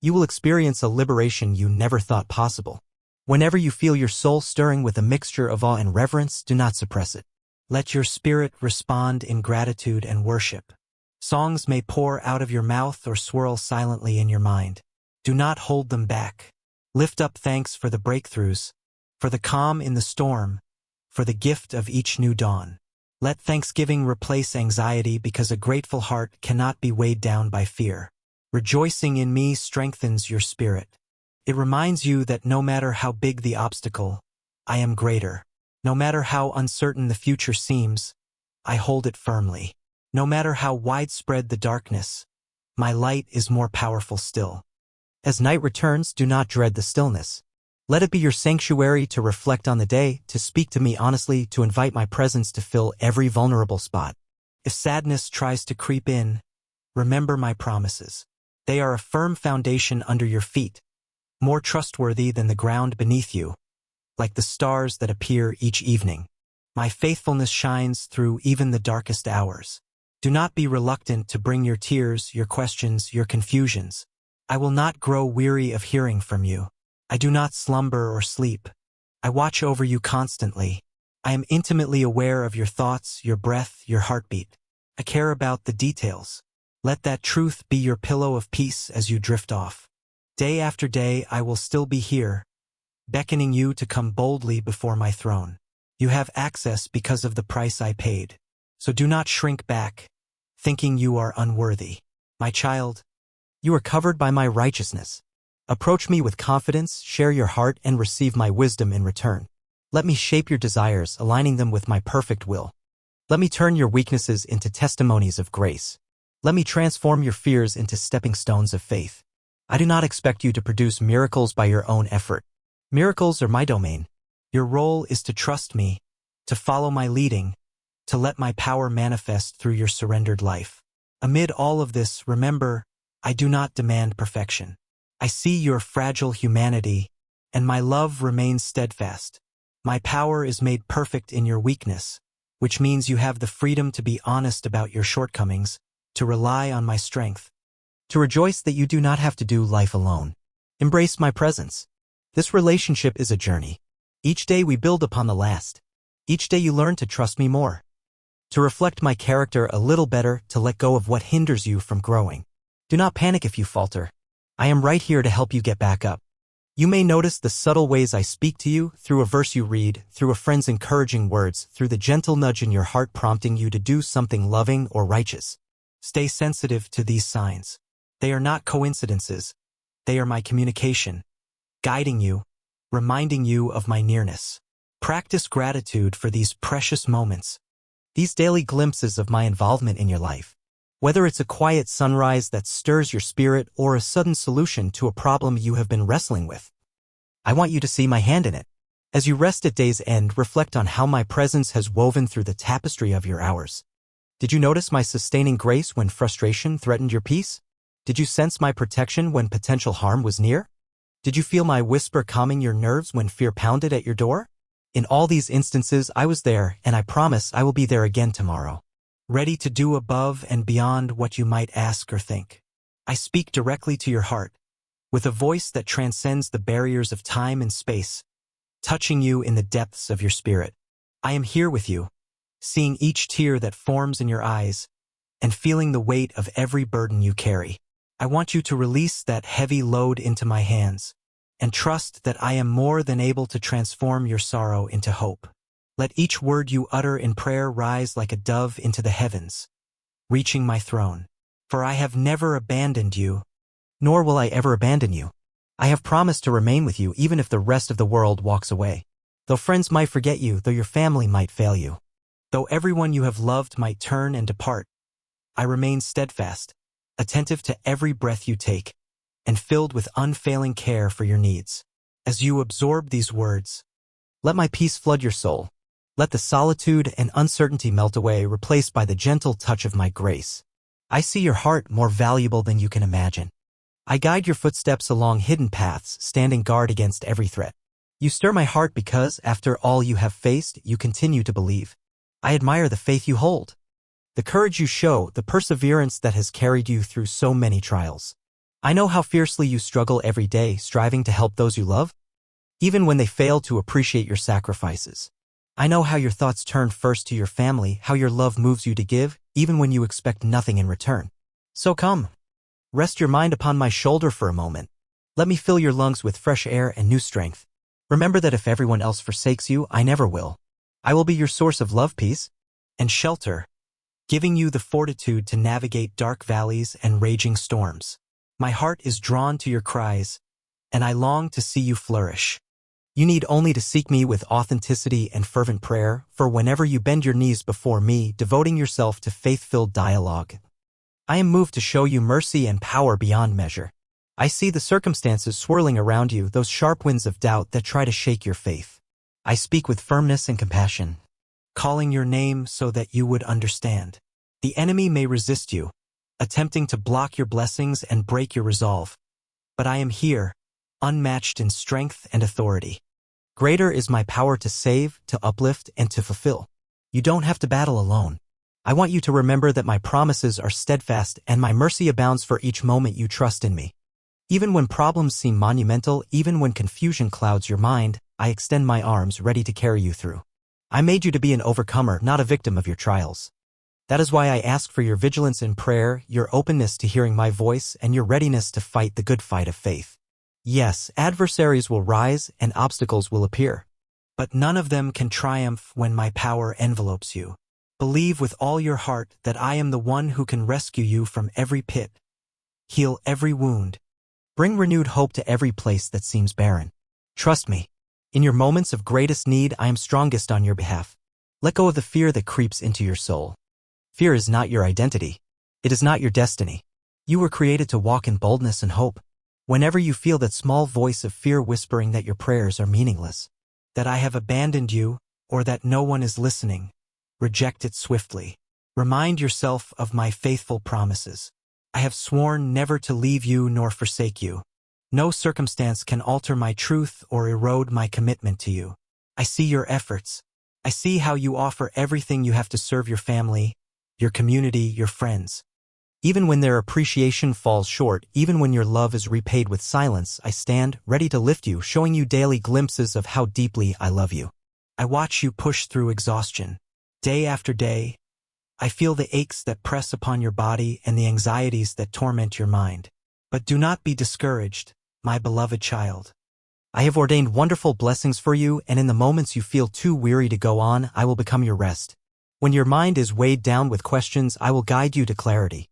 Speaker 1: you will experience a liberation you never thought possible. Whenever you feel your soul stirring with a mixture of awe and reverence, do not suppress it. Let your spirit respond in gratitude and worship. Songs may pour out of your mouth or swirl silently in your mind. Do not hold them back. Lift up thanks for the breakthroughs, for the calm in the storm, for the gift of each new dawn. Let thanksgiving replace anxiety, because a grateful heart cannot be weighed down by fear. Rejoicing in me strengthens your spirit. It reminds you that no matter how big the obstacle, I am greater. No matter how uncertain the future seems, I hold it firmly. No matter how widespread the darkness, my light is more powerful still. As night returns, do not dread the stillness. Let it be your sanctuary to reflect on the day, to speak to me honestly, to invite my presence to fill every vulnerable spot. If sadness tries to creep in, remember my promises. They are a firm foundation under your feet, more trustworthy than the ground beneath you, like the stars that appear each evening. My faithfulness shines through even the darkest hours. Do not be reluctant to bring your tears, your questions, your confusions. I will not grow weary of hearing from you. I do not slumber or sleep. I watch over you constantly. I am intimately aware of your thoughts, your breath, your heartbeat. I care about the details. Let that truth be your pillow of peace as you drift off. Day after day, I will still be here, beckoning you to come boldly before my throne. You have access because of the price I paid. So do not shrink back, thinking you are unworthy. My child, you are covered by my righteousness. Approach me with confidence, share your heart, and receive my wisdom in return. Let me shape your desires, aligning them with my perfect will. Let me turn your weaknesses into testimonies of grace. Let me transform your fears into stepping stones of faith. I do not expect you to produce miracles by your own effort. Miracles are my domain. Your role is to trust me, to follow my leading, to let my power manifest through your surrendered life. Amid all of this, remember, I do not demand perfection. I see your fragile humanity, and my love remains steadfast. My power is made perfect in your weakness, which means you have the freedom to be honest about your shortcomings, to rely on my strength, to rejoice that you do not have to do life alone. Embrace my presence. This relationship is a journey. Each day we build upon the last. Each day you learn to trust me more, to reflect my character a little better, to let go of what hinders you from growing. Do not panic if you falter. I am right here to help you get back up. You may notice the subtle ways I speak to you, through a verse you read, through a friend's encouraging words, through the gentle nudge in your heart prompting you to do something loving or righteous. Stay sensitive to these signs. They are not coincidences. They are my communication, guiding you, reminding you of my nearness. Practice gratitude for these precious moments, these daily glimpses of my involvement in your life. Whether it's a quiet sunrise that stirs your spirit or a sudden solution to a problem you have been wrestling with, I want you to see my hand in it. As you rest at day's end, reflect on how my presence has woven through the tapestry of your hours. Did you notice my sustaining grace when frustration threatened your peace? Did you sense my protection when potential harm was near? Did you feel my whisper calming your nerves when fear pounded at your door? In all these instances, I was there, and I promise I will be there again tomorrow, ready to do above and beyond what you might ask or think. I speak directly to your heart, with a voice that transcends the barriers of time and space, touching you in the depths of your spirit. I am here with you, seeing each tear that forms in your eyes, and feeling the weight of every burden you carry. I want you to release that heavy load into my hands, and trust that I am more than able to transform your sorrow into hope. Let each word you utter in prayer rise like a dove into the heavens, reaching my throne. For I have never abandoned you, nor will I ever abandon you. I have promised to remain with you even if the rest of the world walks away. Though friends might forget you, though your family might fail you, though everyone you have loved might turn and depart, I remain steadfast, attentive to every breath you take, and filled with unfailing care for your needs. As you absorb these words, let my peace flood your soul. Let the solitude and uncertainty melt away, replaced by the gentle touch of my grace. I see your heart more valuable than you can imagine. I guide your footsteps along hidden paths, standing guard against every threat. You stir my heart because, after all you have faced, you continue to believe. I admire the faith you hold, the courage you show, the perseverance that has carried you through so many trials. I know how fiercely you struggle every day, striving to help those you love, even when they fail to appreciate your sacrifices. I know how your thoughts turn first to your family, how your love moves you to give, even when you expect nothing in return. So come, rest your mind upon my shoulder for a moment. Let me fill your lungs with fresh air and new strength. Remember that if everyone else forsakes you, I never will. I will be your source of love, peace, and shelter, giving you the fortitude to navigate dark valleys and raging storms. My heart is drawn to your cries, and I long to see you flourish. You need only to seek me with authenticity and fervent prayer, for whenever you bend your knees before me, devoting yourself to faith-filled dialogue, I am moved to show you mercy and power beyond measure. I see the circumstances swirling around you, those sharp winds of doubt that try to shake your faith. I speak with firmness and compassion, calling your name so that you would understand. The enemy may resist you, attempting to block your blessings and break your resolve. But I am here, unmatched in strength and authority. Greater is my power to save, to uplift, and to fulfill. You don't have to battle alone. I want you to remember that my promises are steadfast and my mercy abounds for each moment you trust in me. Even when problems seem monumental, even when confusion clouds your mind, I extend my arms ready to carry you through. I made you to be an overcomer, not a victim of your trials. That is why I ask for your vigilance in prayer, your openness to hearing my voice, and your readiness to fight the good fight of faith. Yes, adversaries will rise and obstacles will appear, but none of them can triumph when my power envelopes you. Believe with all your heart that I am the one who can rescue you from every pit, heal every wound, Bring renewed hope to every place that seems barren. Trust me. In your moments of greatest need, I am strongest on your behalf. Let go of the fear that creeps into your soul. Fear is not your identity. It is not your destiny. You were created to walk in boldness and hope. Whenever you feel that small voice of fear whispering that your prayers are meaningless, that I have abandoned you, or that no one is listening, reject it swiftly. Remind yourself of my faithful promises. I have sworn never to leave you nor forsake you. No circumstance can alter my truth or erode my commitment to you. I see your efforts. I see how you offer everything you have to serve your family, your community, your friends. Even when their appreciation falls short, even when your love is repaid with silence, I stand ready to lift you, showing you daily glimpses of how deeply I love you. I watch you push through exhaustion. Day after day, I feel the aches that press upon your body and the anxieties that torment your mind. But do not be discouraged, my beloved child. I have ordained wonderful blessings for you, and in the moments you feel too weary to go on, I will become your rest. When your mind is weighed down with questions, I will guide you to clarity.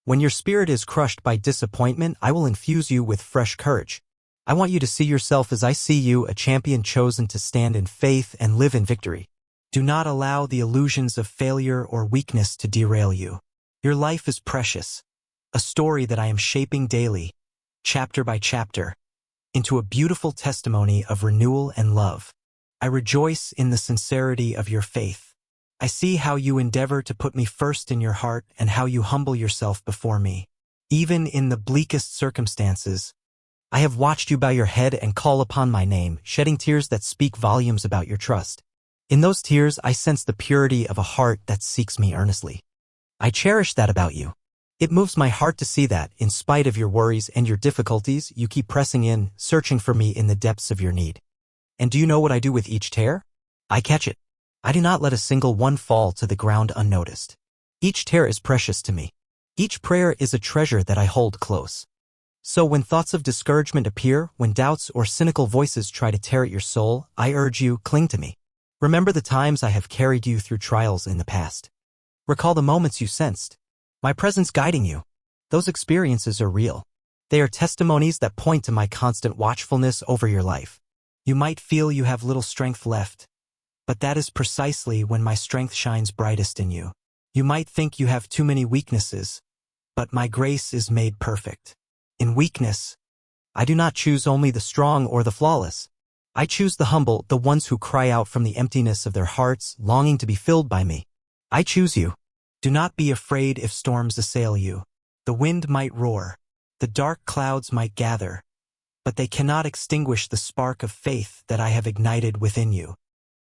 Speaker 1: When your spirit is crushed by disappointment, I will infuse you with fresh courage. I want you to see yourself as I see you, a champion chosen to stand in faith and live in victory. Do not allow the illusions of failure or weakness to derail you. Your life is precious, a story that I am shaping daily, chapter by chapter, into a beautiful testimony of renewal and love. I rejoice in the sincerity of your faith. I see how you endeavor to put me first in your heart and how you humble yourself before me. Even in the bleakest circumstances, I have watched you bow your head and call upon my name, shedding tears that speak volumes about your trust. In those tears, I sense the purity of a heart that seeks me earnestly. I cherish that about you. It moves my heart to see that, in spite of your worries and your difficulties, you keep pressing in, searching for me in the depths of your need. And do you know what I do with each tear? I catch it. I do not let a single one fall to the ground unnoticed. Each tear is precious to me. Each prayer is a treasure that I hold close. So when thoughts of discouragement appear, when doubts or cynical voices try to tear at your soul, I urge you, cling to me. Remember the times I have carried you through trials in the past. Recall the moments you sensed my presence guiding you. Those experiences are real. They are testimonies that point to my constant watchfulness over your life. You might feel you have little strength left, but that is precisely when my strength shines brightest in you. You might think you have too many weaknesses, but my grace is made perfect. In weakness, I do not choose only the strong or the flawless. I choose the humble, the ones who cry out from the emptiness of their hearts, longing to be filled by me. I choose you. Do not be afraid if storms assail you. The wind might roar, the dark clouds might gather, but they cannot extinguish the spark of faith that I have ignited within you.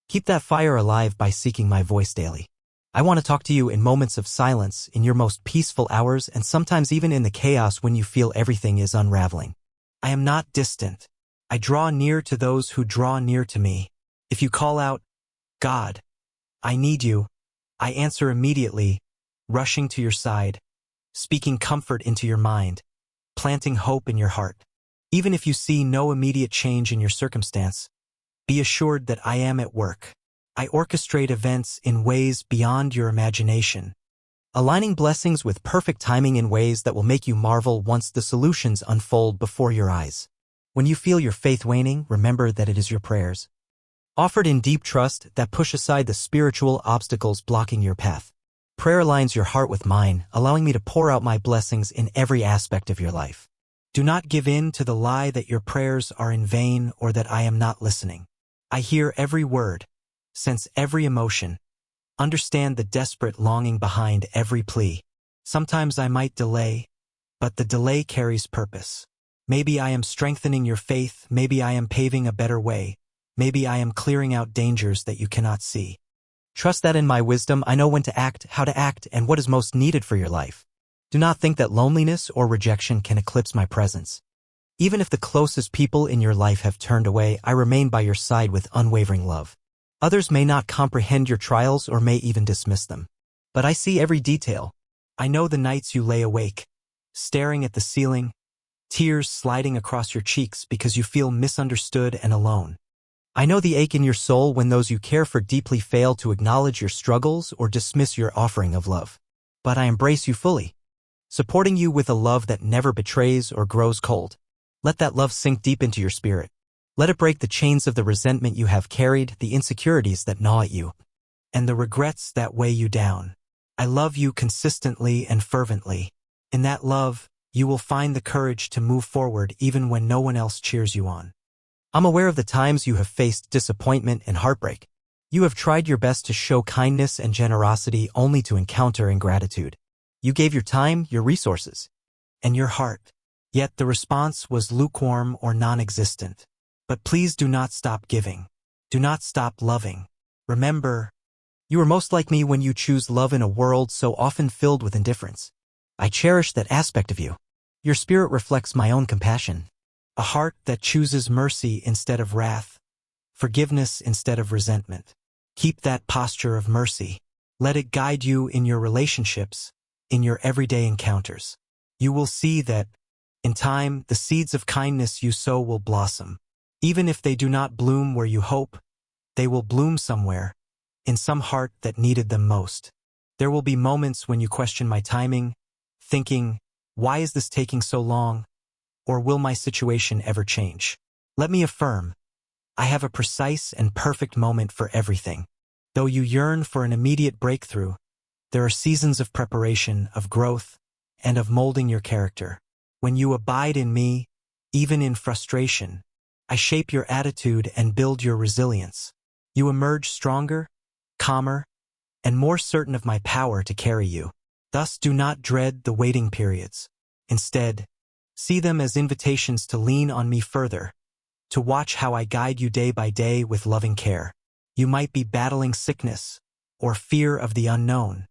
Speaker 1: Keep that fire alive by seeking my voice daily. I want to talk to you in moments of silence, in your most peaceful hours, and sometimes even in the chaos when you feel everything is unraveling. I am not distant. I draw near to those who draw near to me. If you call out, God, I need you, I answer immediately, rushing to your side, speaking comfort into your mind, planting hope in your heart. Even if you see no immediate change in your circumstance, be assured that I am at work. I orchestrate events in ways beyond your imagination, aligning blessings with perfect timing in ways that will make you marvel once the solutions unfold before your eyes. When you feel your faith waning, remember that it is your prayers, offered in deep trust, that push aside the spiritual obstacles blocking your path. Prayer aligns your heart with mine, allowing me to pour out my blessings in every aspect of your life. Do not give in to the lie that your prayers are in vain or that I am not listening. I hear every word, sense every emotion, understand the desperate longing behind every plea. Sometimes I might delay, but the delay carries purpose. Maybe I am strengthening your faith, maybe I am paving a better way, maybe I am clearing out dangers that you cannot see. Trust that in my wisdom I know when to act, how to act, and what is most needed for your life. Do not think that loneliness or rejection can eclipse my presence. Even if the closest people in your life have turned away, I remain by your side with unwavering love. Others may not comprehend your trials or may even dismiss them. But I see every detail. I know the nights you lay awake, staring at the ceiling, tears sliding across your cheeks because you feel misunderstood and alone. I know the ache in your soul when those you care for deeply fail to acknowledge your struggles or dismiss your offering of love. But I embrace you fully, supporting you with a love that never betrays or grows cold. Let that love sink deep into your spirit. Let it break the chains of the resentment you have carried, the insecurities that gnaw at you, and the regrets that weigh you down. I love you consistently and fervently. In that love, you will find the courage to move forward even when no one else cheers you on. I'm aware of the times you have faced disappointment and heartbreak. You have tried your best to show kindness and generosity only to encounter ingratitude. You gave your time, your resources, and your heart. Yet the response was lukewarm or non-existent. But please do not stop giving. Do not stop loving. Remember, you are most like me when you choose love in a world so often filled with indifference. I cherish that aspect of you. Your spirit reflects my own compassion. A heart that chooses mercy instead of wrath, forgiveness instead of resentment. Keep that posture of mercy. Let it guide you in your relationships, in your everyday encounters. You will see that, in time, the seeds of kindness you sow will blossom. Even if they do not bloom where you hope, they will bloom somewhere, in some heart that needed them most. There will be moments when you question my timing, thinking, why is this taking so long? Or will my situation ever change? Let me affirm, I have a precise and perfect moment for everything. Though you yearn for an immediate breakthrough, there are seasons of preparation, of growth, and of molding your character. When you abide in me, even in frustration, I shape your attitude and build your resilience. You emerge stronger, calmer, and more certain of my power to carry you. Thus do not dread the waiting periods. Instead, see them as invitations to lean on me further, to watch how I guide you day by day with loving care. You might be battling sickness, or fear of the unknown,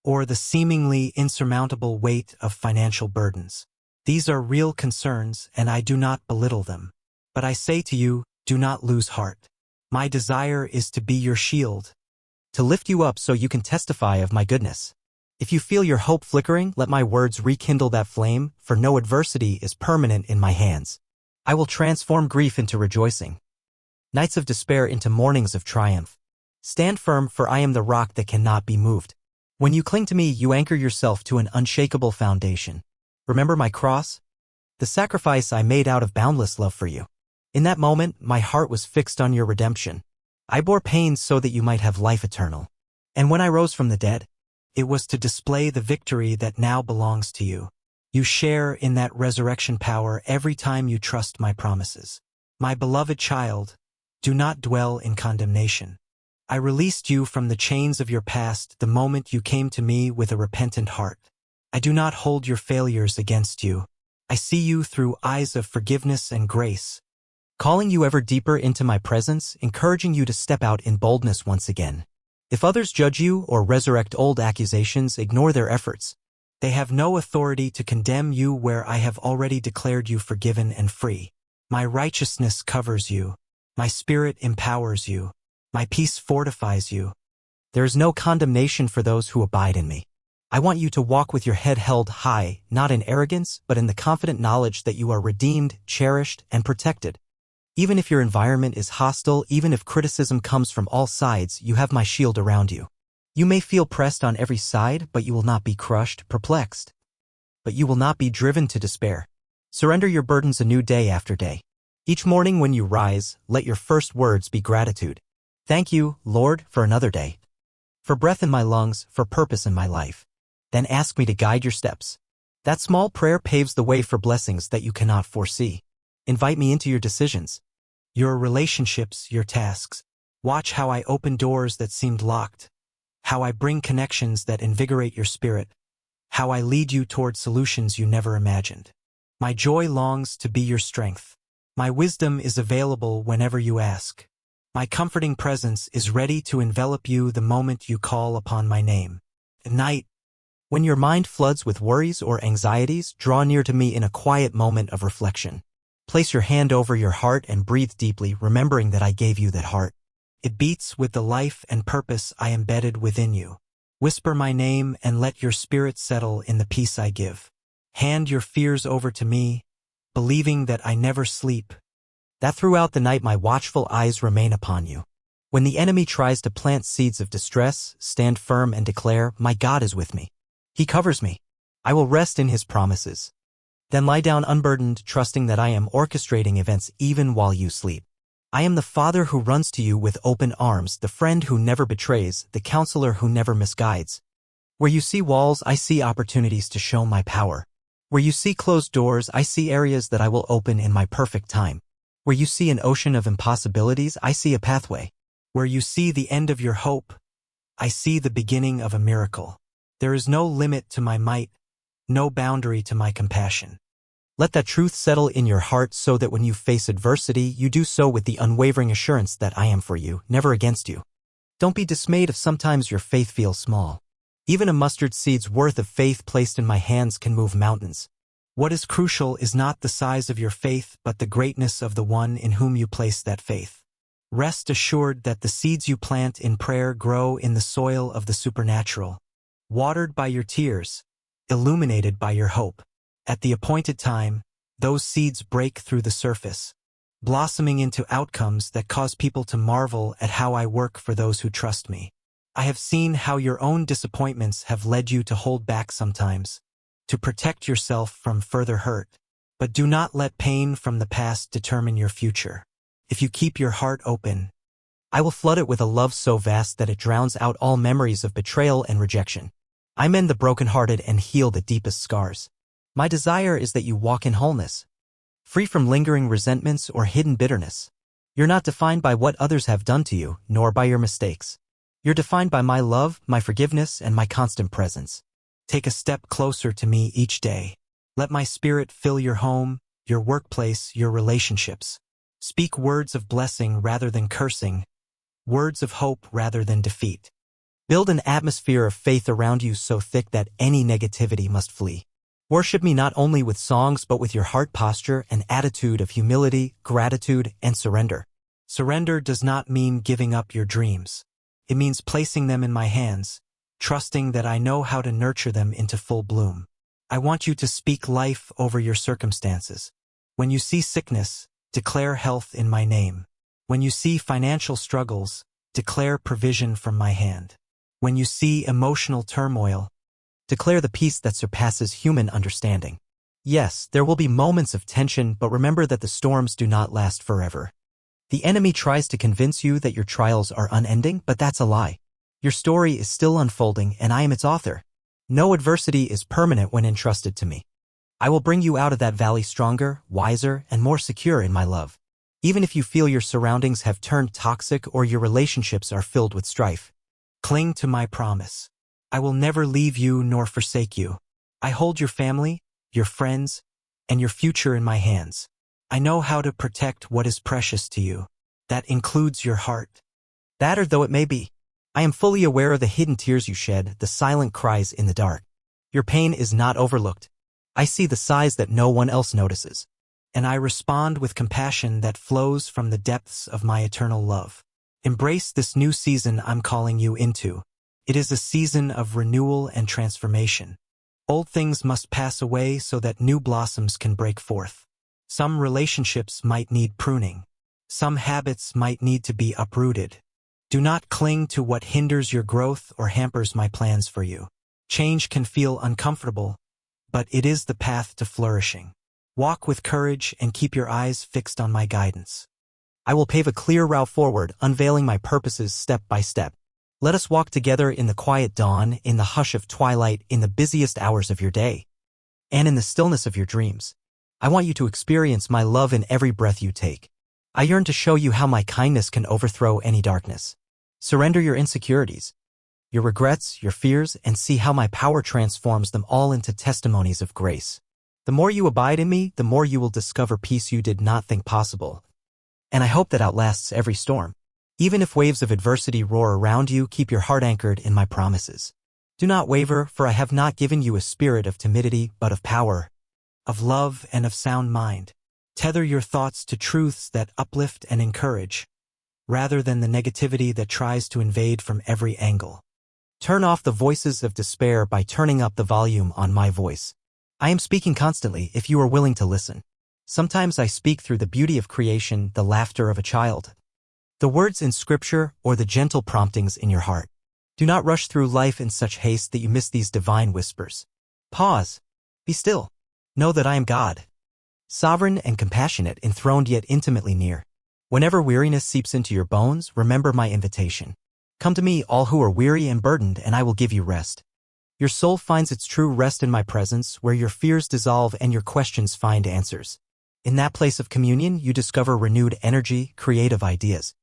Speaker 1: or the seemingly insurmountable weight of financial burdens. These are real concerns, and I do not belittle them. But I say to you, do not lose heart. My desire is to be your shield, to lift you up so you can testify of my goodness. If you feel your hope flickering, let my words rekindle that flame, for no adversity is permanent in my hands. I will transform grief into rejoicing, nights of despair into mornings of triumph. Stand firm, for I am the rock that cannot be moved. When you cling to me, you anchor yourself to an unshakable foundation. Remember my cross? The sacrifice I made out of boundless love for you. In that moment, my heart was fixed on your redemption. I bore pain so that you might have life eternal. And when I rose from the dead, it was to display the victory that now belongs to you. You share in that resurrection power every time you trust my promises. My beloved child, do not dwell in condemnation. I released you from the chains of your past the moment you came to me with a repentant heart. I do not hold your failures against you. I see you through eyes of forgiveness and grace, calling you ever deeper into my presence, encouraging you to step out in boldness once again. If others judge you or resurrect old accusations, ignore their efforts. They have no authority to condemn you where I have already declared you forgiven and free. My righteousness covers you. My spirit empowers you. My peace fortifies you. There is no condemnation for those who abide in me. I want you to walk with your head held high, not in arrogance, but in the confident knowledge that you are redeemed, cherished, and protected. Even if your environment is hostile, even if criticism comes from all sides, you have my shield around you. You may feel pressed on every side, but you will not be crushed, perplexed. But you will not be driven to despair. Surrender your burdens anew day after day. Each morning when you rise, let your first words be gratitude. Thank you, Lord, for another day, for breath in my lungs, for purpose in my life. Then ask me to guide your steps. That small prayer paves the way for blessings that you cannot foresee. Invite me into your decisions, your relationships, your tasks. Watch how I open doors that seemed locked, how I bring connections that invigorate your spirit, how I lead you toward solutions you never imagined. My joy longs to be your strength. My wisdom is available whenever you ask. My comforting presence is ready to envelop you the moment you call upon my name. At night, when your mind floods with worries or anxieties, draw near to me in a quiet moment of reflection. Place your hand over your heart and breathe deeply, remembering that I gave you that heart. It beats with the life and purpose I embedded within you. Whisper my name and let your spirit settle in the peace I give. Hand your fears over to me, believing that I never sleep, that throughout the night my watchful eyes remain upon you. When the enemy tries to plant seeds of distress, stand firm and declare, my God is with me. He covers me. I will rest in his promises. Then lie down unburdened, trusting that I am orchestrating events even while you sleep. I am the father who runs to you with open arms, the friend who never betrays, the counselor who never misguides. Where you see walls, I see opportunities to show my power. Where you see closed doors, I see areas that I will open in my perfect time. Where you see an ocean of impossibilities, I see a pathway. Where you see the end of your hope, I see the beginning of a miracle. There is no limit to my might, no boundary to my compassion. Let that truth settle in your heart so that when you face adversity, you do so with the unwavering assurance that I am for you, never against you. Don't be dismayed if sometimes your faith feels small. Even a mustard seed's worth of faith placed in my hands can move mountains. What is crucial is not the size of your faith, but the greatness of the one in whom you place that faith. Rest assured that the seeds you plant in prayer grow in the soil of the supernatural, watered by your tears, illuminated by your hope. At the appointed time, those seeds break through the surface, blossoming into outcomes that cause people to marvel at how I work for those who trust me. I have seen how your own disappointments have led you to hold back sometimes, to protect yourself from further hurt. But do not let pain from the past determine your future. If you keep your heart open, I will flood it with a love so vast that it drowns out all memories of betrayal and rejection. I mend the brokenhearted and heal the deepest scars. My desire is that you walk in wholeness, free from lingering resentments or hidden bitterness. You're not defined by what others have done to you, nor by your mistakes. You're defined by my love, my forgiveness, and my constant presence. Take a step closer to me each day. Let my spirit fill your home, your workplace, your relationships. Speak words of blessing rather than cursing, words of hope rather than defeat. Build an atmosphere of faith around you so thick that any negativity must flee. Worship me not only with songs but with your heart posture and attitude of humility, gratitude, and surrender. Surrender does not mean giving up your dreams. It means placing them in my hands, trusting that I know how to nurture them into full bloom. I want you to speak life over your circumstances. When you see sickness, declare health in my name. When you see financial struggles, declare provision from my hand. When you see emotional turmoil, declare the peace that surpasses human understanding. Yes, there will be moments of tension, but remember that the storms do not last forever. The enemy tries to convince you that your trials are unending, but that's a lie. Your story is still unfolding, and I am its author. No adversity is permanent when entrusted to me. I will bring you out of that valley stronger, wiser, and more secure in my love. Even if you feel your surroundings have turned toxic or your relationships are filled with strife, cling to my promise. I will never leave you nor forsake you. I hold your family, your friends, and your future in my hands. I know how to protect what is precious to you. That includes your heart. Battered though it may be, I am fully aware of the hidden tears you shed, the silent cries in the dark. Your pain is not overlooked. I see the sighs that no one else notices, and I respond with compassion that flows from the depths of my eternal love. Embrace this new season I'm calling you into. It is a season of renewal and transformation. Old things must pass away so that new blossoms can break forth. Some relationships might need pruning. Some habits might need to be uprooted. Do not cling to what hinders your growth or hampers my plans for you. Change can feel uncomfortable, but it is the path to flourishing. Walk with courage and keep your eyes fixed on my guidance. I will pave a clear route forward, unveiling my purposes step by step. Let us walk together in the quiet dawn, in the hush of twilight, in the busiest hours of your day, and in the stillness of your dreams. I want you to experience my love in every breath you take. I yearn to show you how my kindness can overthrow any darkness. Surrender your insecurities, your regrets, your fears, and see how my power transforms them all into testimonies of grace. The more you abide in me, the more you will discover peace you did not think possible. And I hope that outlasts every storm. Even if waves of adversity roar around you, keep your heart anchored in my promises. Do not waver, for I have not given you a spirit of timidity, but of power, of love, and of sound mind. Tether your thoughts to truths that uplift and encourage, rather than the negativity that tries to invade from every angle. Turn off the voices of despair by turning up the volume on my voice. I am speaking constantly if you are willing to listen. Sometimes I speak through the beauty of creation, the laughter of a child, the words in scripture, or the gentle promptings in your heart. Do not rush through life in such haste that you miss these divine whispers. Pause. Be still. Know that I am God, sovereign and compassionate, enthroned yet intimately near. Whenever weariness seeps into your bones, remember my invitation. Come to me, all who are weary and burdened, and I will give you rest. Your soul finds its true rest in my presence, where your fears dissolve and your questions find answers. In that place of communion, you discover renewed energy, creative ideas,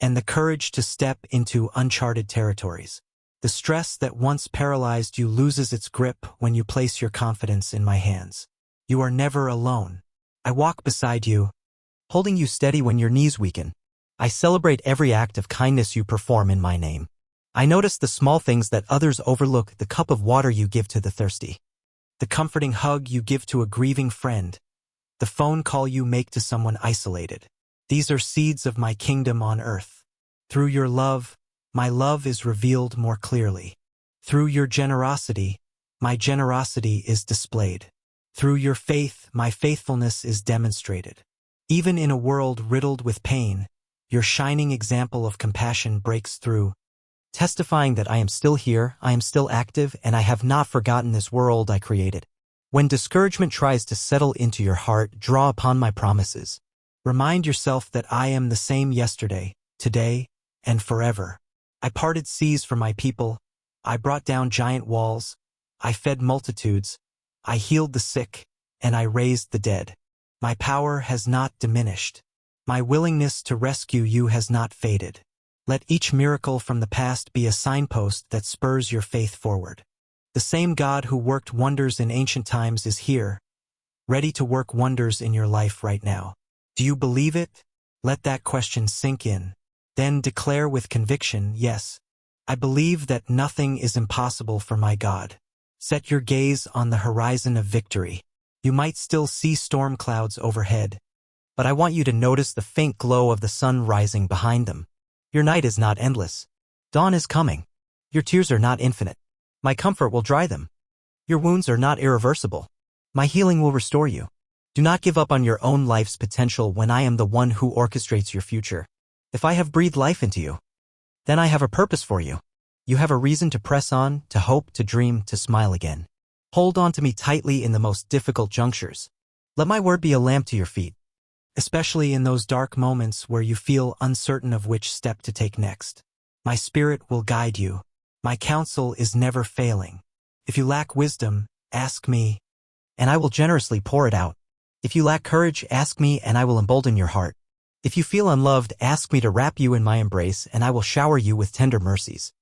Speaker 1: and the courage to step into uncharted territories. The stress that once paralyzed you loses its grip when you place your confidence in my hands. You are never alone. I walk beside you, holding you steady when your knees weaken. I celebrate every act of kindness you perform in my name. I notice the small things that others overlook, the cup of water you give to the thirsty, the comforting hug you give to a grieving friend, the phone call you make to someone isolated. These are seeds of my kingdom on earth. Through your love, my love is revealed more clearly. Through your generosity, my generosity is displayed. Through your faith, my faithfulness is demonstrated. Even in a world riddled with pain, your shining example of compassion breaks through, testifying that I am still here, I am still active, and I have not forgotten this world I created. When discouragement tries to settle into your heart, draw upon my promises. Remind yourself that I am the same yesterday, today, and forever. I parted seas for my people. I brought down giant walls. I fed multitudes. I healed the sick, and I raised the dead. My power has not diminished. My willingness to rescue you has not faded. Let each miracle from the past be a signpost that spurs your faith forward. The same God who worked wonders in ancient times is here, ready to work wonders in your life right now. Do you believe it? Let that question sink in. Then declare with conviction, yes, I believe that nothing is impossible for my God. Set your gaze on the horizon of victory. You might still see storm clouds overhead, but I want you to notice the faint glow of the sun rising behind them. Your night is not endless. Dawn is coming. Your tears are not infinite. My comfort will dry them. Your wounds are not irreversible. My healing will restore you. Do not give up on your own life's potential when I am the one who orchestrates your future. If I have breathed life into you, then I have a purpose for you. You have a reason to press on, to hope, to dream, to smile again. Hold on to me tightly in the most difficult junctures. Let my word be a lamp to your feet, especially in those dark moments where you feel uncertain of which step to take next. My spirit will guide you. My counsel is never failing. If you lack wisdom, ask me, and I will generously pour it out. If you lack courage, ask me, and I will embolden your heart. If you feel unloved, ask me to wrap you in my embrace, and I will shower you with tender mercies.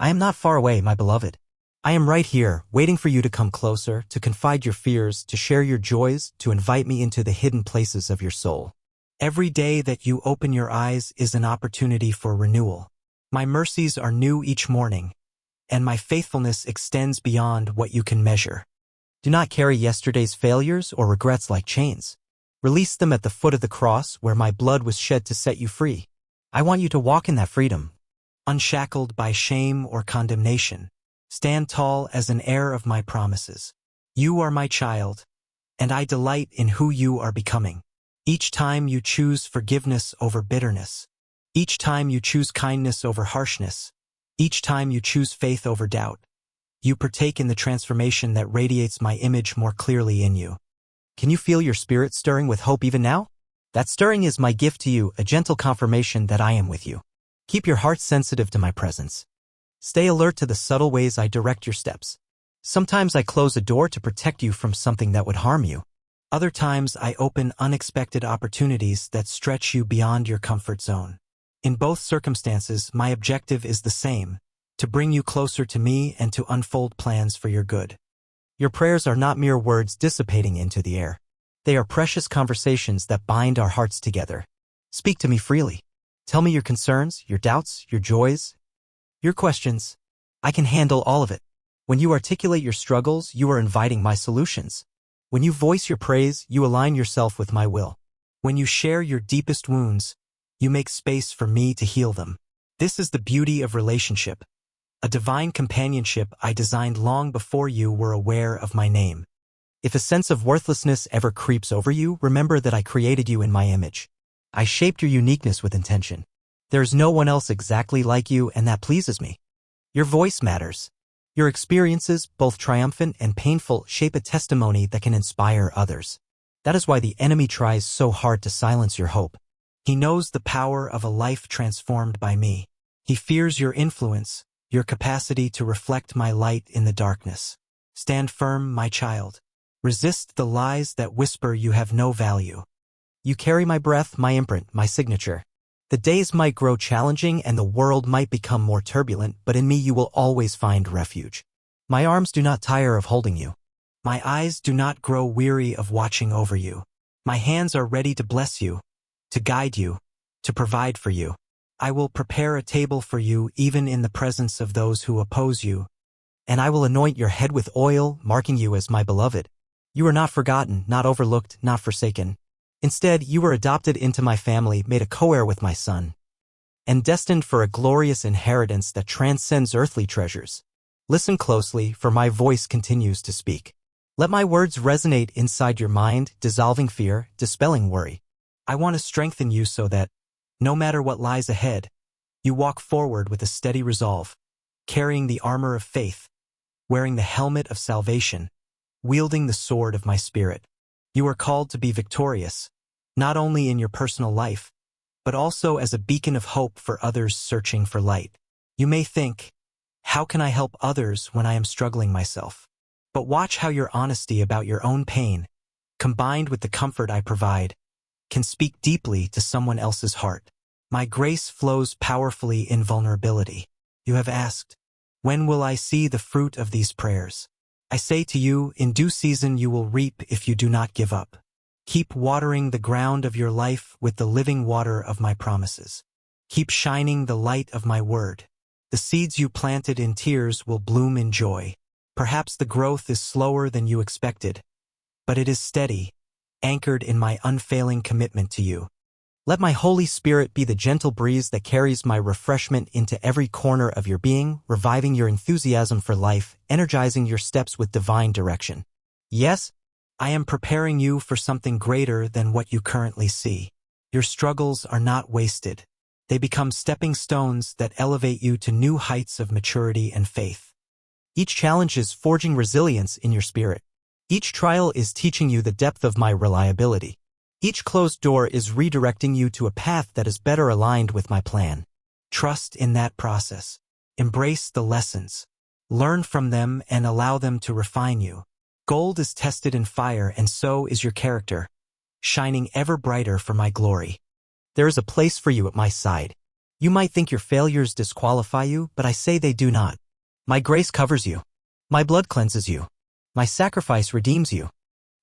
Speaker 1: I am not far away, my beloved. I am right here, waiting for you to come closer, to confide your fears, to share your joys, to invite me into the hidden places of your soul. Every day that you open your eyes is an opportunity for renewal. My mercies are new each morning, and my faithfulness extends beyond what you can measure. Do not carry yesterday's failures or regrets like chains. Release them at the foot of the cross where my blood was shed to set you free. I want you to walk in that freedom, unshackled by shame or condemnation. Stand tall as an heir of my promises. You are my child, and I delight in who you are becoming. Each time you choose forgiveness over bitterness, each time you choose kindness over harshness, each time you choose faith over doubt, you partake in the transformation that radiates my image more clearly in you. Can you feel your spirit stirring with hope even now? That stirring is my gift to you, a gentle confirmation that I am with you. Keep your heart sensitive to my presence. Stay alert to the subtle ways I direct your steps. Sometimes I close a door to protect you from something that would harm you. Other times I open unexpected opportunities that stretch you beyond your comfort zone. In both circumstances, my objective is the same, to bring you closer to me and to unfold plans for your good. Your prayers are not mere words dissipating into the air. They are precious conversations that bind our hearts together. Speak to me freely. Tell me your concerns, your doubts, your joys, your questions. I can handle all of it. When you articulate your struggles, you are inviting my solutions. When you voice your praise, you align yourself with my will. When you share your deepest wounds, you make space for me to heal them. This is the beauty of relationship, a divine companionship I designed long before you were aware of my name. If a sense of worthlessness ever creeps over you, remember that I created you in my image. I shaped your uniqueness with intention. There is no one else exactly like you, and that pleases me. Your voice matters. Your experiences, both triumphant and painful, shape a testimony that can inspire others. That is why the enemy tries so hard to silence your hope. He knows the power of a life transformed by me. He fears your influence, your capacity to reflect my light in the darkness. Stand firm, my child. Resist the lies that whisper you have no value. You carry my breath, my imprint, my signature. The days might grow challenging and the world might become more turbulent, but in me you will always find refuge. My arms do not tire of holding you. My eyes do not grow weary of watching over you. My hands are ready to bless you, to guide you, to provide for you. I will prepare a table for you even in the presence of those who oppose you, and I will anoint your head with oil, marking you as my beloved. You are not forgotten, not overlooked, not forsaken. Instead, you were adopted into my family, made a co-heir with my son, and destined for a glorious inheritance that transcends earthly treasures. Listen closely, for my voice continues to speak. Let my words resonate inside your mind, dissolving fear, dispelling worry. I want to strengthen you so that, no matter what lies ahead, you walk forward with a steady resolve, carrying the armor of faith, wearing the helmet of salvation, wielding the sword of my spirit. You are called to be victorious, not only in your personal life, but also as a beacon of hope for others searching for light. You may think, how can I help others when I am struggling myself? But watch how your honesty about your own pain, combined with the comfort I provide, can speak deeply to someone else's heart. My grace flows powerfully in vulnerability. You have asked, when will I see the fruit of these prayers? I say to you, in due season you will reap if you do not give up. Keep watering the ground of your life with the living water of my promises. Keep shining the light of my word. The seeds you planted in tears will bloom in joy. Perhaps the growth is slower than you expected, but it is steady, anchored in my unfailing commitment to you. Let my Holy Spirit be the gentle breeze that carries my refreshment into every corner of your being, reviving your enthusiasm for life, energizing your steps with divine direction. Yes, I am preparing you for something greater than what you currently see. Your struggles are not wasted. They become stepping stones that elevate you to new heights of maturity and faith. Each challenge is forging resilience in your spirit. Each trial is teaching you the depth of my reliability. Each closed door is redirecting you to a path that is better aligned with my plan. Trust in that process. Embrace the lessons. Learn from them and allow them to refine you. Gold is tested in fire, and so is your character, shining ever brighter for my glory. There is a place for you at my side. You might think your failures disqualify you, but I say they do not. My grace covers you. My blood cleanses you. My sacrifice redeems you.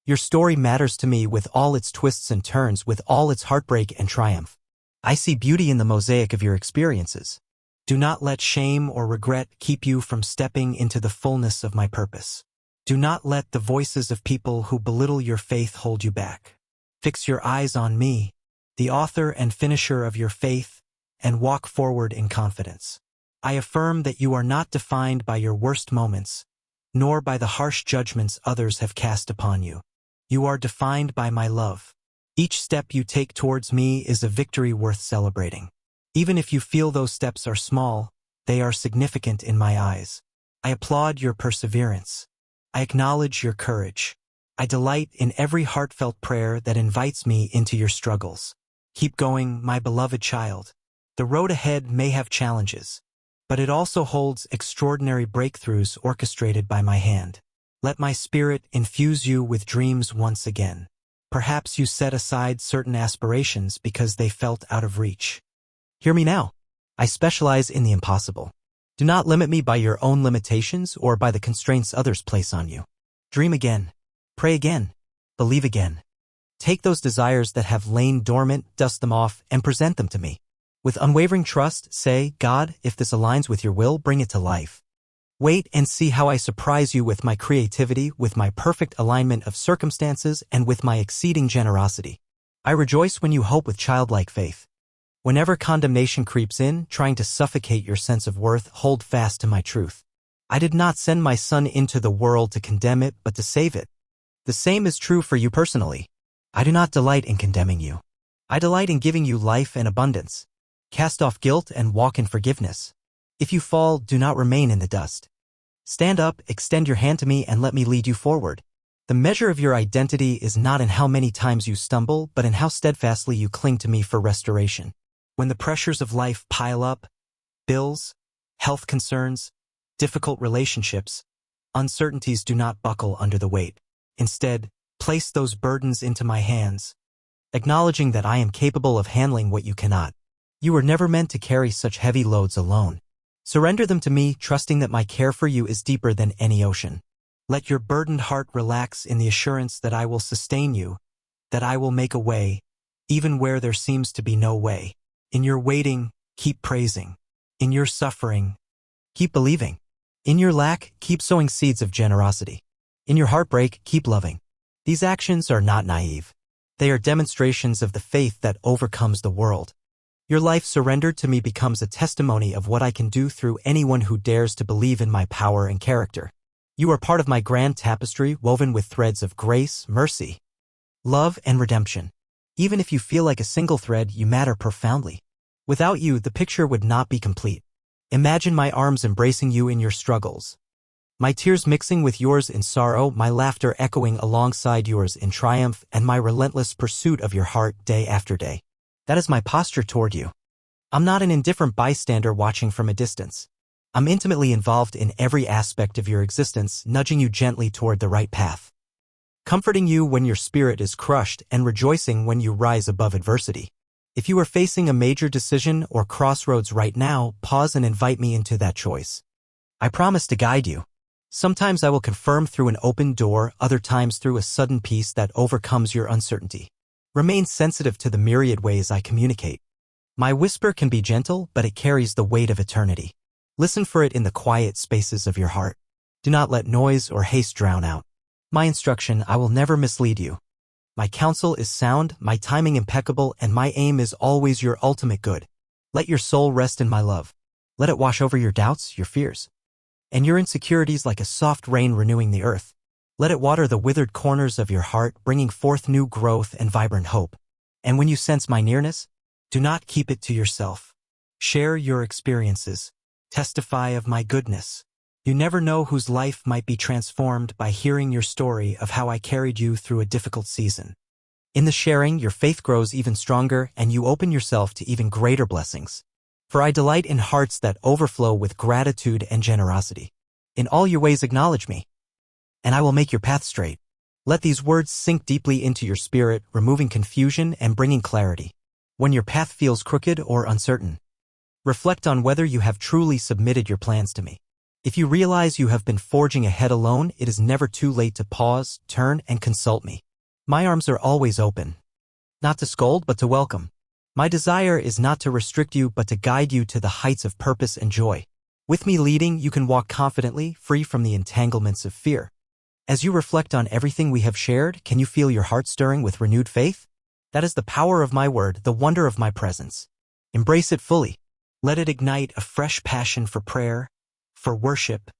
Speaker 1: Your story matters to me with all its twists and turns, with all its heartbreak and triumph. I see beauty in the mosaic of your experiences. Do not let shame or regret keep you from stepping into the fullness of my purpose. Do not let the voices of people who belittle your faith hold you back. Fix your eyes on me, the author and finisher of your faith, and walk forward in confidence. I affirm that you are not defined by your worst moments, nor by the harsh judgments others have cast upon you. You are defined by my love. Each step you take towards me is a victory worth celebrating. Even if you feel those steps are small, they are significant in my eyes. I applaud your perseverance. I acknowledge your courage. I delight in every heartfelt prayer that invites me into your struggles. Keep going, my beloved child. The road ahead may have challenges, but it also holds extraordinary breakthroughs orchestrated by my hand. Let my spirit infuse you with dreams once again. Perhaps you set aside certain aspirations because they felt out of reach. Hear me now. I specialize in the impossible. Do not limit me by your own limitations or by the constraints others place on you. Dream again. Pray again. Believe again. Take those desires that have lain dormant, dust them off, and present them to me. With unwavering trust, say, God, if this aligns with your will, bring it to life. Wait and see how I surprise you with my creativity, with my perfect alignment of circumstances, and with my exceeding generosity. I rejoice when you hope with childlike faith. Whenever condemnation creeps in, trying to suffocate your sense of worth, hold fast to my truth. I did not send my Son into the world to condemn it, but to save it. The same is true for you personally. I do not delight in condemning you. I delight in giving you life and abundance. Cast off guilt and walk in forgiveness. If you fall, do not remain in the dust. Stand up, extend your hand to me, and let me lead you forward. The measure of your identity is not in how many times you stumble, but in how steadfastly you cling to me for restoration. When the pressures of life pile up, bills, health concerns, difficult relationships, uncertainties do not buckle under the weight. Instead, place those burdens into my hands, acknowledging that I am capable of handling what you cannot. You were never meant to carry such heavy loads alone. Surrender them to me, trusting that my care for you is deeper than any ocean. Let your burdened heart relax in the assurance that I will sustain you, that I will make a way, even where there seems to be no way. In your waiting, keep praising. In your suffering, keep believing. In your lack, keep sowing seeds of generosity. In your heartbreak, keep loving. These actions are not naive. They are demonstrations of the faith that overcomes the world. Your life surrendered to me becomes a testimony of what I can do through anyone who dares to believe in my power and character. You are part of my grand tapestry woven with threads of grace, mercy, love, and redemption. Even if you feel like a single thread, you matter profoundly. Without you, the picture would not be complete. Imagine my arms embracing you in your struggles, my tears mixing with yours in sorrow, my laughter echoing alongside yours in triumph, and my relentless pursuit of your heart day after day. That is my posture toward you. I'm not an indifferent bystander watching from a distance. I'm intimately involved in every aspect of your existence, nudging you gently toward the right path. Comforting you when your spirit is crushed and rejoicing when you rise above adversity. If you are facing a major decision or crossroads right now, pause and invite me into that choice. I promise to guide you. Sometimes I will confirm through an open door, other times through a sudden peace that overcomes your uncertainty. Remain sensitive to the myriad ways I communicate. My whisper can be gentle, but it carries the weight of eternity. Listen for it in the quiet spaces of your heart. Do not let noise or haste drown out my instruction. I will never mislead you. My counsel is sound, my timing impeccable, and my aim is always your ultimate good. Let your soul rest in my love. Let it wash over your doubts, your fears, and your insecurities like a soft rain renewing the earth. Let it water the withered corners of your heart, bringing forth new growth and vibrant hope. And when you sense my nearness, do not keep it to yourself. Share your experiences. Testify of my goodness. You never know whose life might be transformed by hearing your story of how I carried you through a difficult season. In the sharing, your faith grows even stronger and you open yourself to even greater blessings. For I delight in hearts that overflow with gratitude and generosity. In all your ways acknowledge me, and I will make your path straight. Let these words sink deeply into your spirit, removing confusion and bringing clarity. When your path feels crooked or uncertain, reflect on whether you have truly submitted your plans to me. If you realize you have been forging ahead alone, it is never too late to pause, turn, and consult me. My arms are always open, not to scold, but to welcome. My desire is not to restrict you, but to guide you to the heights of purpose and joy. With me leading, you can walk confidently, free from the entanglements of fear. As you reflect on everything we have shared, can you feel your heart stirring with renewed faith? That is the power of my word, the wonder of my presence. Embrace it fully. Let it ignite a fresh passion for prayer, for worship,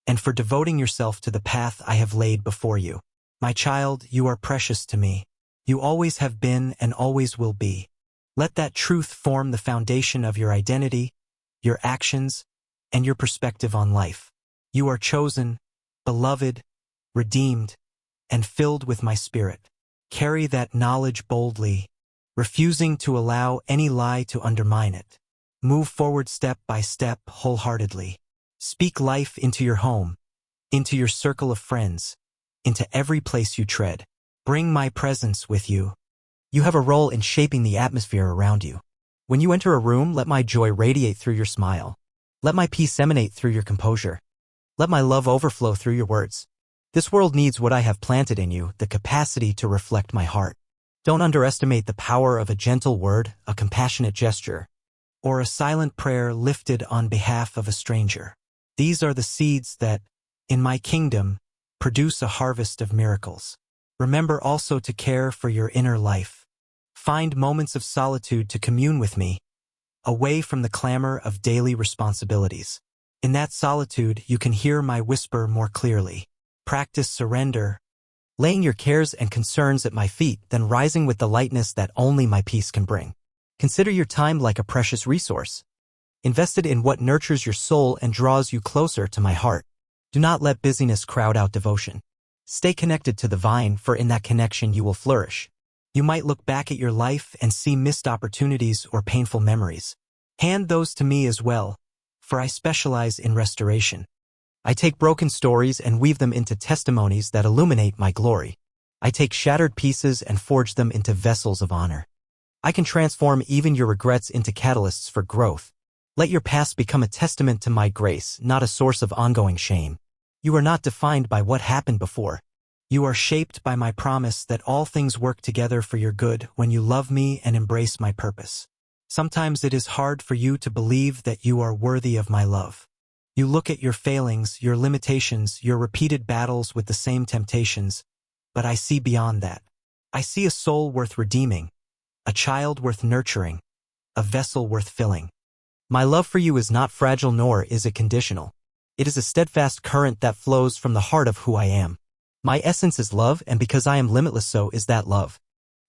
Speaker 1: and for devoting yourself to the path I have laid before you. My child, you are precious to me. You always have been and always will be. Let that truth form the foundation of your identity, your actions, and your perspective on life. You are chosen, beloved, redeemed, and filled with my spirit. Carry that knowledge boldly, refusing to allow any lie to undermine it. Move forward step by step wholeheartedly. Speak life into your home, into your circle of friends, into every place you tread. Bring my presence with you. You have a role in shaping the atmosphere around you. When you enter a room, let my joy radiate through your smile. Let my peace emanate through your composure. Let my love overflow through your words. This world needs what I have planted in you, the capacity to reflect my heart. Don't underestimate the power of a gentle word, a compassionate gesture, or a silent prayer lifted on behalf of a stranger. These are the seeds that, in my kingdom, produce a harvest of miracles. Remember also to care for your inner life. Find moments of solitude to commune with me, away from the clamor of daily responsibilities. In that solitude, you can hear my whisper more clearly. Practice surrender, laying your cares and concerns at my feet, then rising with the lightness that only my peace can bring. Consider your time like a precious resource, invested in what nurtures your soul and draws you closer to my heart. Do not let busyness crowd out devotion. Stay connected to the vine, for in that connection you will flourish. You might look back at your life and see missed opportunities or painful memories. Hand those to me as well, for I specialize in restoration. I take broken stories and weave them into testimonies that illuminate my glory. I take shattered pieces and forge them into vessels of honor. I can transform even your regrets into catalysts for growth. Let your past become a testament to my grace, not a source of ongoing shame. You are not defined by what happened before. You are shaped by my promise that all things work together for your good when you love me and embrace my purpose. Sometimes it is hard for you to believe that you are worthy of my love. You look at your failings, your limitations, your repeated battles with the same temptations, but I see beyond that. I see a soul worth redeeming, a child worth nurturing, a vessel worth filling. My love for you is not fragile nor is it conditional. It is a steadfast current that flows from the heart of who I am. My essence is love, and because I am limitless, so is that love.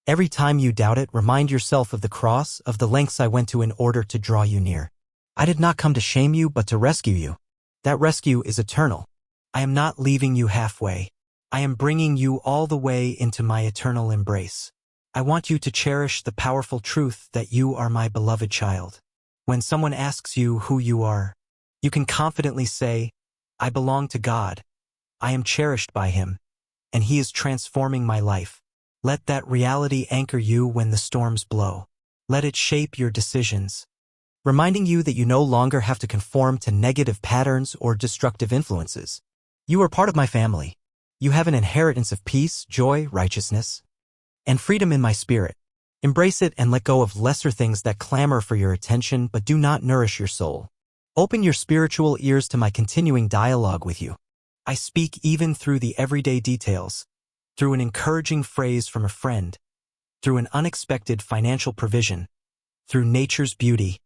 Speaker 1: Every time you doubt it, remind yourself of the cross, of the lengths I went to in order to draw you near. I did not come to shame you, but to rescue you. That rescue is eternal. I am not leaving you halfway. I am bringing you all the way into my eternal embrace. I want you to cherish the powerful truth that you are my beloved child. When someone asks you who you are, you can confidently say, I belong to God. I am cherished by Him, and He is transforming my life. Let that reality anchor you when the storms blow. Let it shape your decisions, reminding you that you no longer have to conform to negative patterns or destructive influences. You are part of my family. You have an inheritance of peace, joy, righteousness, and freedom in my spirit. Embrace it and let go of lesser things that clamor for your attention but do not nourish your soul. Open your spiritual ears to my continuing dialogue with you. I speak even through the everyday details, through an encouraging phrase from a friend, through an unexpected financial provision, through nature's beauty,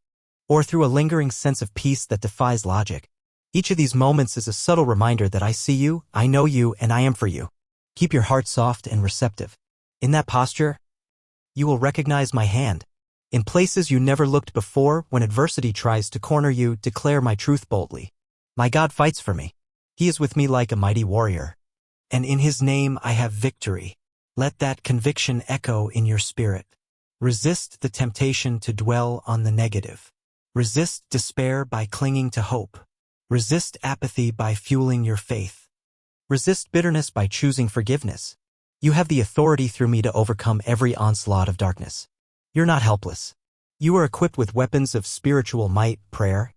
Speaker 1: or through a lingering sense of peace that defies logic. Each of these moments is a subtle reminder that I see you, I know you, and I am for you. Keep your heart soft and receptive. In that posture, you will recognize my hand. In places you never looked before, when adversity tries to corner you, declare my truth boldly. My God fights for me. He is with me like a mighty warrior. And in His name I have victory. Let that conviction echo in your spirit. Resist the temptation to dwell on the negative. Resist despair by clinging to hope. Resist apathy by fueling your faith. Resist bitterness by choosing forgiveness. You have the authority through me to overcome every onslaught of darkness. You're not helpless. You are equipped with weapons of spiritual might, prayer,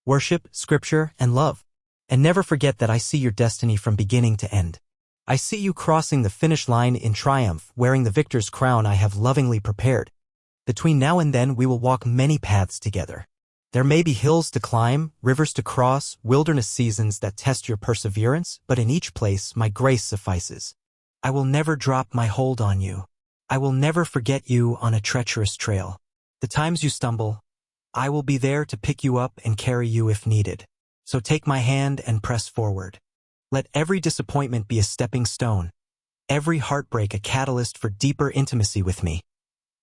Speaker 1: worship, scripture, and love. And never forget that I see your destiny from beginning to end. I see you crossing the finish line in triumph, wearing the victor's crown I have lovingly prepared. Between now and then we will walk many paths together. There may be hills to climb, rivers to cross, wilderness seasons that test your perseverance, but in each place my grace suffices. I will never drop my hold on you. I will never forget you on a treacherous trail. The times you stumble, I will be there to pick you up and carry you if needed. So take my hand and press forward. Let every disappointment be a stepping stone, every heartbreak a catalyst for deeper intimacy with me,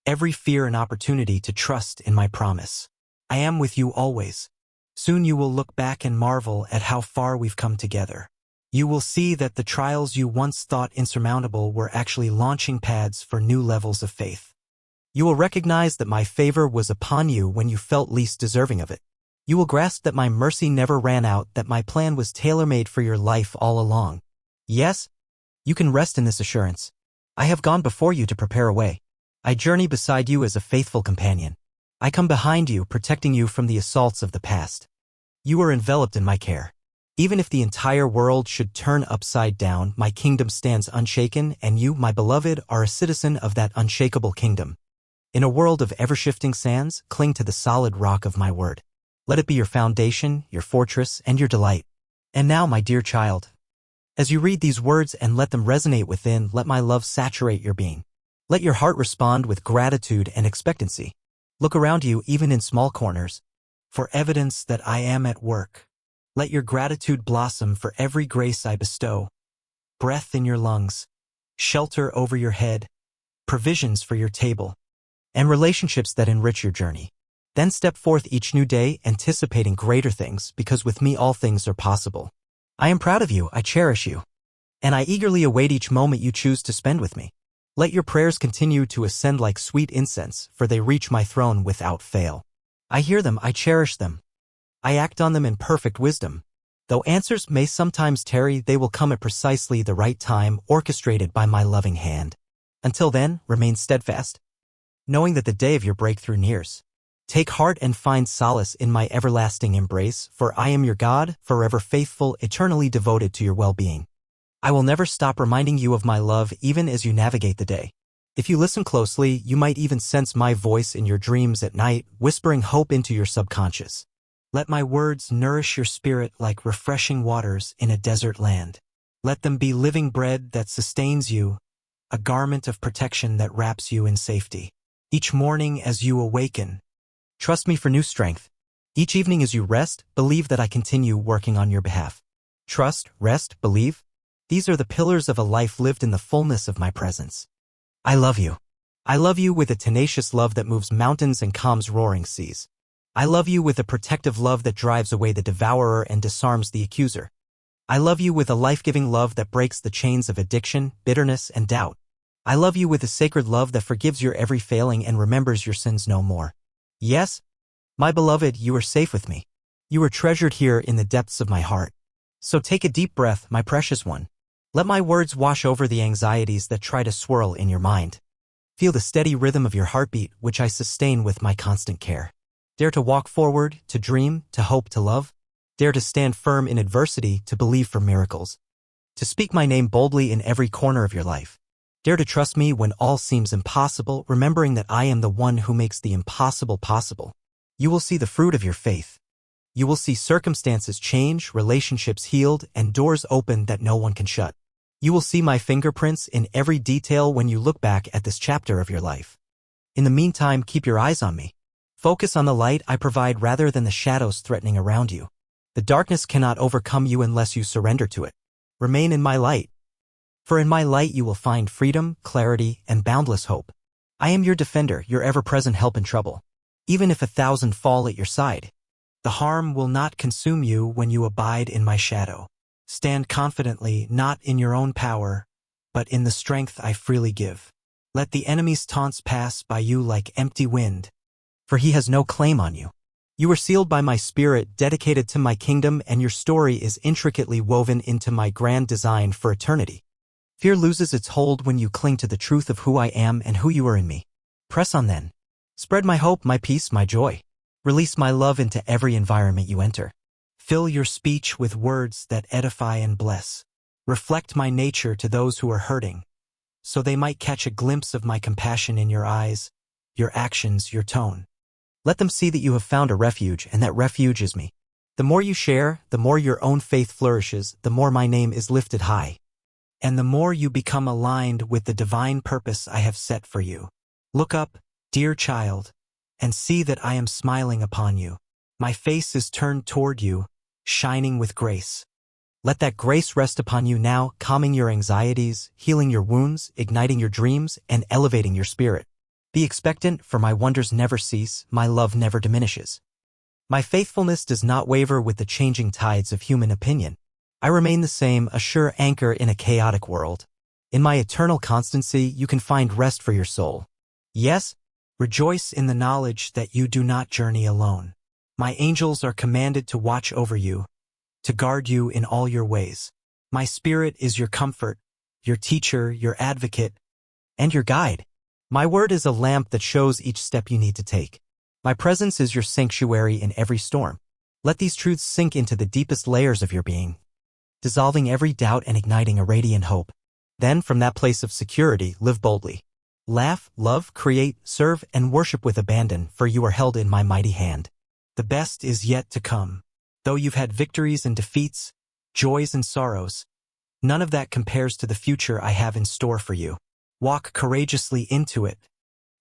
Speaker 1: every fear an opportunity to trust in my promise. I am with you always. Soon you will look back and marvel at how far we've come together. You will see that the trials you once thought insurmountable were actually launching pads for new levels of faith. You will recognize that my favor was upon you when you felt least deserving of it. You will grasp that my mercy never ran out, that my plan was tailor-made for your life all along. Yes, you can rest in this assurance. I have gone before you to prepare a way. I journey beside you as a faithful companion. I come behind you, protecting you from the assaults of the past. You are enveloped in my care. Even if the entire world should turn upside down, my kingdom stands unshaken, and you, my beloved, are a citizen of that unshakable kingdom. In a world of ever-shifting sands, cling to the solid rock of my word. Let it be your foundation, your fortress, and your delight. And now, my dear child, as you read these words and let them resonate within, let my love saturate your being. Let your heart respond with gratitude and expectancy. Look around you, even in small corners, for evidence that I am at work. Let your gratitude blossom for every grace I bestow. Breath in your lungs, shelter over your head, provisions for your table, and relationships that enrich your journey. Then step forth each new day, anticipating greater things, because with me all things are possible. I am proud of you, I cherish you, and I eagerly await each moment you choose to spend with me. Let your prayers continue to ascend like sweet incense, for they reach my throne without fail. I hear them, I cherish them. I act on them in perfect wisdom. Though answers may sometimes tarry, they will come at precisely the right time, orchestrated by my loving hand. Until then, remain steadfast, knowing that the day of your breakthrough nears. Take heart and find solace in my everlasting embrace, for I am your God, forever faithful, eternally devoted to your well-being. I will never stop reminding you of my love even as you navigate the day. If you listen closely, you might even sense my voice in your dreams at night, whispering hope into your subconscious. Let my words nourish your spirit like refreshing waters in a desert land. Let them be living bread that sustains you, a garment of protection that wraps you in safety. Each morning as you awaken, trust me for new strength. Each evening as you rest, believe that I continue working on your behalf. Trust, rest, believe. These are the pillars of a life lived in the fullness of my presence. I love you. I love you with a tenacious love that moves mountains and calms roaring seas. I love you with a protective love that drives away the devourer and disarms the accuser. I love you with a life-giving love that breaks the chains of addiction, bitterness, and doubt. I love you with a sacred love that forgives your every failing and remembers your sins no more. Yes, my beloved, you are safe with me. You are treasured here in the depths of my heart. So take a deep breath, my precious one. Let my words wash over the anxieties that try to swirl in your mind. Feel the steady rhythm of your heartbeat, which I sustain with my constant care. Dare to walk forward, to dream, to hope, to love. Dare to stand firm in adversity, to believe for miracles. To speak my name boldly in every corner of your life. Dare to trust me when all seems impossible, remembering that I am the one who makes the impossible possible. You will see the fruit of your faith. You will see circumstances change, relationships healed, and doors open that no one can shut. You will see my fingerprints in every detail when you look back at this chapter of your life. In the meantime, keep your eyes on me. Focus on the light I provide rather than the shadows threatening around you. The darkness cannot overcome you unless you surrender to it. Remain in my light. For in my light you will find freedom, clarity, and boundless hope. I am your defender, your ever-present help in trouble. Even if 1,000 fall at your side, the harm will not consume you when you abide in my shadow. Stand confidently, not in your own power, but in the strength I freely give. Let the enemy's taunts pass by you like empty wind, for he has no claim on you. You are sealed by my spirit, dedicated to my kingdom, and your story is intricately woven into my grand design for eternity. Fear loses its hold when you cling to the truth of who I am and who you are in me. Press on then. Spread my hope, my peace, my joy. Release my love into every environment you enter. Fill your speech with words that edify and bless. Reflect my nature to those who are hurting, so they might catch a glimpse of my compassion in your eyes, your actions, your tone. Let them see that you have found a refuge, and that refuge is me. The more you share, the more your own faith flourishes, the more my name is lifted high, and the more you become aligned with the divine purpose I have set for you. Look up, dear child, and see that I am smiling upon you. My face is turned toward you, shining with grace. Let that grace rest upon you now, calming your anxieties, healing your wounds, igniting your dreams, and elevating your spirit. Be expectant, for my wonders never cease, my love never diminishes. My faithfulness does not waver with the changing tides of human opinion. I remain the same, a sure anchor in a chaotic world. In my eternal constancy, you can find rest for your soul. Yes, rejoice in the knowledge that you do not journey alone. My angels are commanded to watch over you, to guard you in all your ways. My spirit is your comfort, your teacher, your advocate, and your guide. My word is a lamp that shows each step you need to take. My presence is your sanctuary in every storm. Let these truths sink into the deepest layers of your being, dissolving every doubt and igniting a radiant hope. Then, from that place of security, live boldly. Laugh, love, create, serve, and worship with abandon, for you are held in my mighty hand. The best is yet to come. Though you've had victories and defeats, joys and sorrows, none of that compares to the future I have in store for you. Walk courageously into it,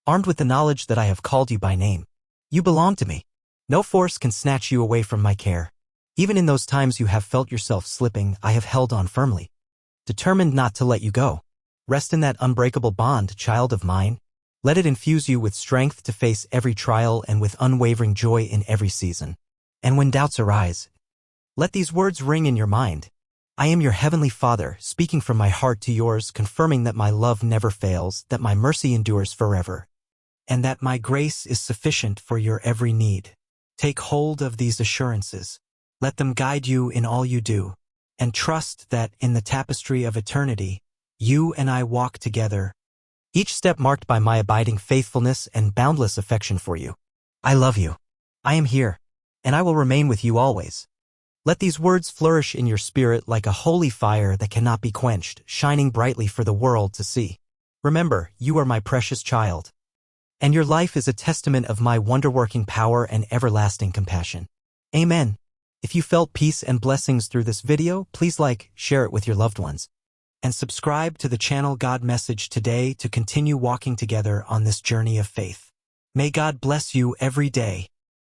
Speaker 1: armed with the knowledge that I have called you by name. You belong to me. No force can snatch you away from my care. Even in those times you have felt yourself slipping, I have held on firmly, determined not to let you go. Rest in that unbreakable bond, child of mine. Let it infuse you with strength to face every trial and with unwavering joy in every season. And when doubts arise, let these words ring in your mind. I am your heavenly Father, speaking from my heart to yours, confirming that my love never fails, that my mercy endures forever, and that my grace is sufficient for your every need. Take hold of these assurances. Let them guide you in all you do, and trust that in the tapestry of eternity, you and I walk together, each step marked by my abiding faithfulness and boundless affection for you. I love you. I am here, and I will remain with you always. Let these words flourish in your spirit like a holy fire that cannot be quenched, shining brightly for the world to see. Remember, you are my precious child, and your life is a testament of my wonder-working power and everlasting compassion. Amen. If you felt peace and blessings through this video, please like, share it with your loved ones, and subscribe to the channel God Message today to continue walking together on this journey of faith. May God bless you every day.